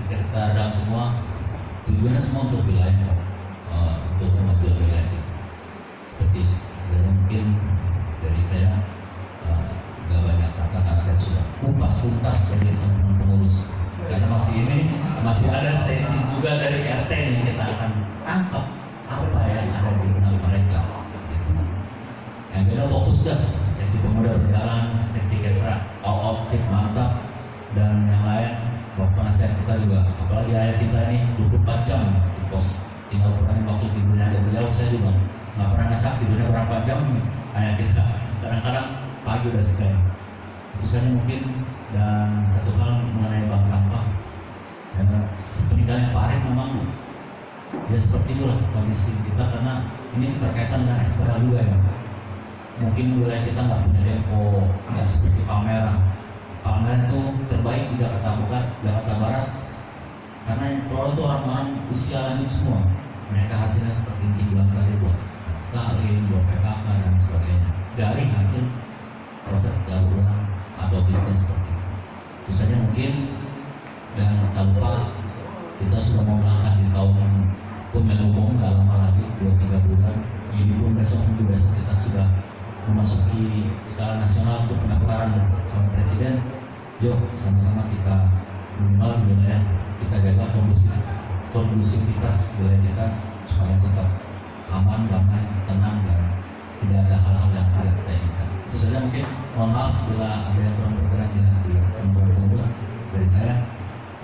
kita ada semua tujuannya semua untuk wilayah, untuk kemajuan wilayah. Seperti itu mungkin dari saya. Gak banyak kata karena sudah kumpas-kumpas dari teman-teman pengurus, karena masih ada sesi juga dari RT yang kita akan tangkap apa yang ada di benak mereka gitu. Yang beda fokus sudah seksi pemuda berjalan, seksi kesra all sip mantap, dan yang lain waktu nasihat kita juga, apalagi ayah kita ini 24 jam di pos, tinggal pernah waktu tidurnya ada beliau, saya juga nggak pernah ngecak tidurnya berapa jam ayah kita, kadang-kadang pagi udah sekali. Itu saja mungkin. Dan satu hal mengenai bank sampah, karena sepeninggalnya Pak Arif memang ya seperti itulah kondisi kita, karena ini terkaitan dengan eksternal juga ya. Mungkin wilayah kita nggak punya depo, nggak seperti Palmerah. Palmerah itu terbaik di Jakarta, bukan Jakarta Barat, karena yang keluar itu orang-orang usia lanjut semua. Mereka hasilnya seperti Cibilang tadi, buat Stalin, buat PKK dan sebagainya, dari hasil proses gabungan atau bisnis seperti itu. Itu saja mungkin. Dan tanpa kita sudah mau melangkah di tahun pemilihan umum, nggak lama lagi, 2-3 bulan. Ini pun besok kita sudah memasuki skala nasional untuk pendaftaran calon presiden. Yuk sama-sama kita minimal di wilayah kita jaga kondusivitas wilayah kita supaya tetap aman, damai, tenang, dan tidak ada hal-hal yang tidak kita inginkan. Itu saja mungkin. Mohon maaf bila ada yang kurang berkenan di hati pengurus dari saya.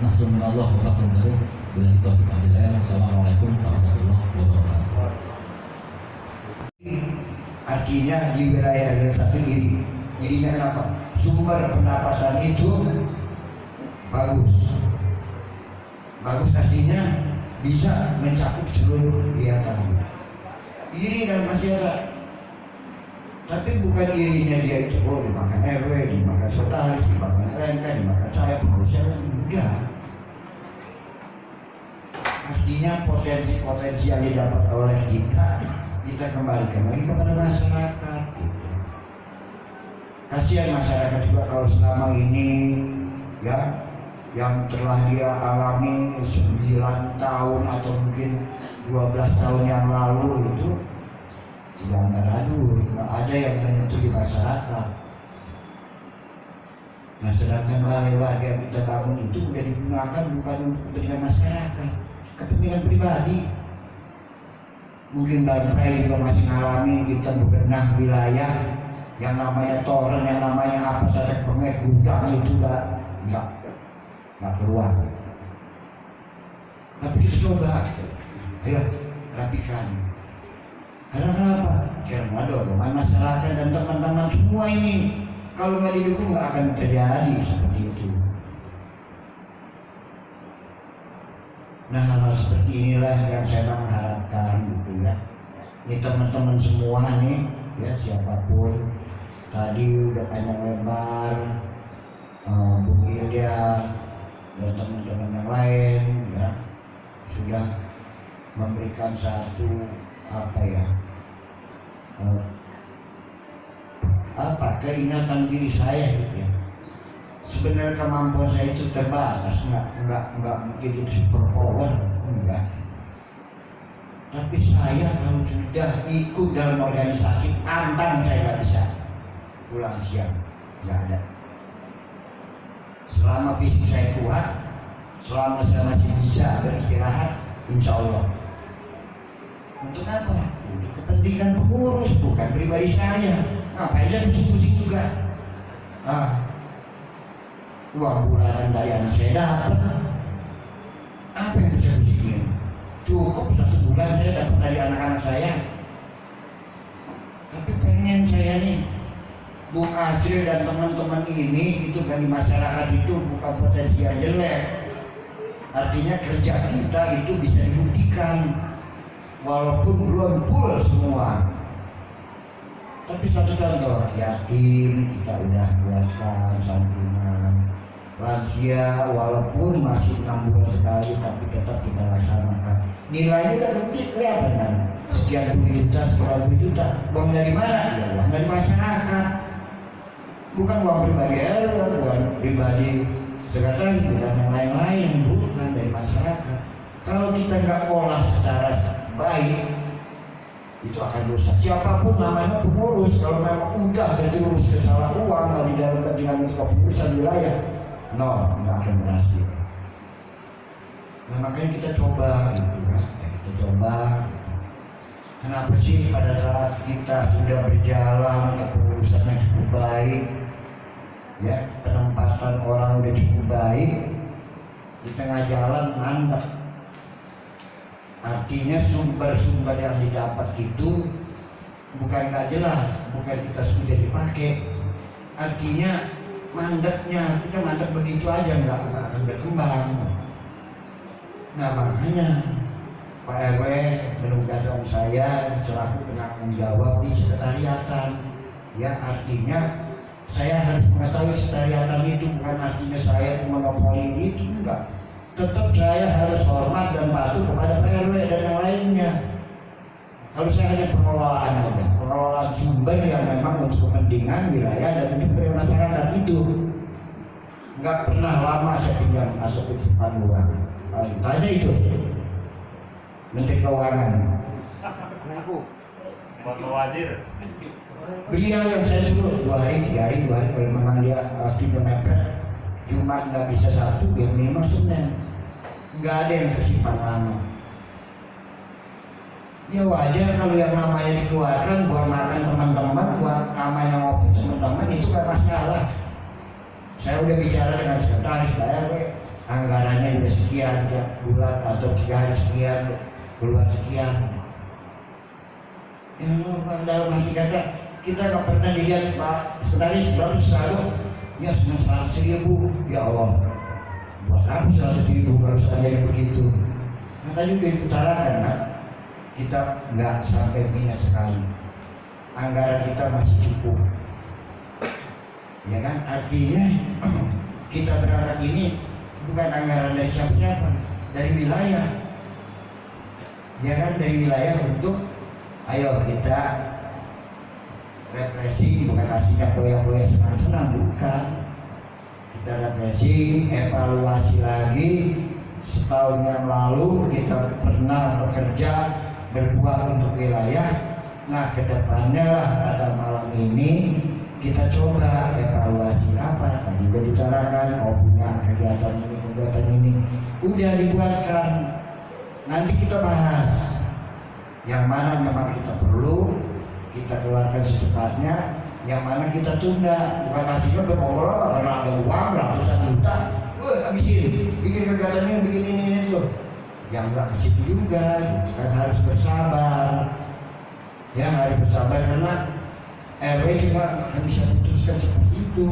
Nasrul minallah wa fathun qareeb. Billahi taufiq wal hidayah. Wassalamualaikum warahmatullahi wabarakatuh. Artinya di wilayah RW1 ini, jadinya kenapa? Sumber pendapatan itu bagus. Bagus artinya bisa mencakup seluruh kegiatan. Iri dan masyarakat. Tapi bukan irinya dia itu, oh dimakan RW, dimakan Sotaris, dimakan RMK, dimakan saya, pengurusnya, enggak. Artinya potensi-potensi yang didapat oleh kita kembalikan lagi kepada masyarakat gitu. Kasihan masyarakat juga kalau selama ini ya yang telah dia alami 9 tahun atau mungkin 12 tahun yang lalu itu tidak ada yang menyentuh di masyarakat. Nah, sedangkan balai-balai yang kita bangun itu sudah digunakan bukan untuk kepentingan masyarakat, kepentingan pribadi. Mungkin Banprai juga masih ngalamin kita bebenah wilayah yang namanya toren, yang namanya apa, tetek pengek, gudang itu nggak keluar. Tapi kita coba, ayo rapikan. Karena kenapa? Karena dorongan masyarakat dan teman-teman semua ini. Kalau nggak didukung nggak akan terjadi seperti itu. Nah, hal seperti inilah yang saya mengharapkan gitu ya. Ini teman-teman semua nih ya, siapapun tadi udah panjang lebar, Bu Ilya dan teman-teman yang lain ya sudah memberikan satu keingatan diri saya gitu ya. Sebenarnya kemampuan saya itu terbatas, nggak mungkin itu super power, enggak. Tapi saya kalau sudah ikut dalam organisasi, antang saya nggak bisa pulang siang, nggak ada. Selama fisik saya kuat, selama saya masih bisa beristirahat, insya Allah. Untuk apa? Untuk kepentingan pengurus, bukan pribadi saya. Ngapain saya pusing-pusing juga? Uang bulanan dari anak saya dapat, apa yang bisa pusingin? Cukup 1 bulan saya dapat dari anak-anak saya. Tapi pengen saya nih, Bung Azril dan teman-teman ini itu kan di masyarakat itu bukan potensi yang jelek. Artinya kerja kita itu bisa dibuktikan walaupun belum full semua. Tapi satu contoh, yatim kita udah buatkan santunan. Lansia walaupun masih 6 bulan sekali tapi tetap kita laksanakan. Nilainya udah kelihatan kan, sekian 20 juta, sekian 20 juta. Uang dari mana? Ya uang dari masyarakat. Bukan uang pribadi bukan pribadi sekretari, bukan yang lain-lain, bukan dari masyarakat. Kalau kita nggak olah secara baik, itu akan rusak. Siapapun namanya pengurus, kalau memang udah terjerumus ke salah uang di dalam kepentingan kepengurusan wilayah, nggak akan berhasil. Nah makanya kita coba gitu kan, kita coba. Kenapa sih pada saat kita sudah berjalan kepengurusan yang cukup baik, ya penempatan orang udah cukup baik, di tengah jalan mandek. Artinya sumber-sumber yang didapat itu bukan nggak jelas, bukan kita sudah dipakai. Artinya mandeknya, kita mandek begitu aja nggak akan berkembang. Nah makanya Pak RW menugaskan saya selaku penanggung jawab di sekretariatan. Ya artinya saya harus mengetahui sekretariatan itu bukan artinya saya monopoli itu, enggak. Tetap saya harus hormat dan patuh kepada Pak RW dan yang lainnya. Kalau saya hanya pengelolaan aja, pengelolaan sumber yang memang untuk kepentingan wilayah dan untuk masyarakat itu, nggak pernah lama saya pinjam atau simpan uang. Tanya itu Menteri Keuangan, Bapak Wazir. beliau yang saya suruh 2 hari, 3 hari, kalau memang dia waktunya mepet, Jumat nggak bisa Sabtu, biar minimal Senin. Nggak ada yang tersimpan lama. Ya wajar kalau yang namanya dikeluarkan buat makan teman-teman, buat namanya ngopi teman-teman, itu nggak masalah. Saya udah bicara dengan sekretaris Pak RW, anggarannya juga sekian tiap bulan atau 3 hari sekian, keluar sekian. Ya dalam hati kata, kita nggak pernah dilihat Pak sekretaris berapa selalu, ya 100.000, ya Allah. Buat apa 100.000 harus ada yang begitu? Nah tadi udah diutarakan kan, kita nggak sampai minus sekali, anggaran kita masih cukup, ya kan? Artinya kita berangkat ini bukan anggaran dari siapa-siapa, dari wilayah, ya kan? Dari wilayah untuk, ayo kita represi, bukan artinya goyang-goyang senang-senang, bukan. Kita represi, evaluasi lagi. Setahun yang lalu kita pernah bekerja berbuat untuk wilayah. Nah kedepannya lah pada malam ini kita coba evaluasi apa. Tadi udah dicarakan, punya kegiatan ini udah dibuatkan. Nanti kita bahas yang mana memang kita perlu kita keluarkan secepatnya, yang mana kita tunda. Bukan artinya berngobrol karena ada uang ratusan juta, habisin bikin kegiatan ini, bikin ini tuh, yang nggak ke situ juga, kan harus bersabar. Ya harus bersabar karena RW juga akan bisa putuskan seperti itu.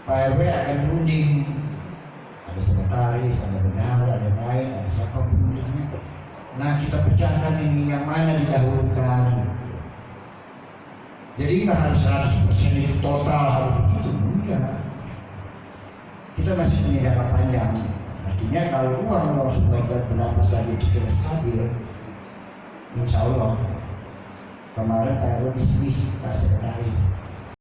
Pak RW akan runding, ada sekretaris, ada bendahara, ada yang lain, ada siapa Nah kita pecahkan ini yang mana didahulukan. Jadi nggak harus 100% itu total harus begitu, enggak. Kita masih punya jangka panjang. Artinya kalau uang sebagai pendapatan itu kita stabil, insya Allah kemarin Pak RW bisnis Pak Sekretaris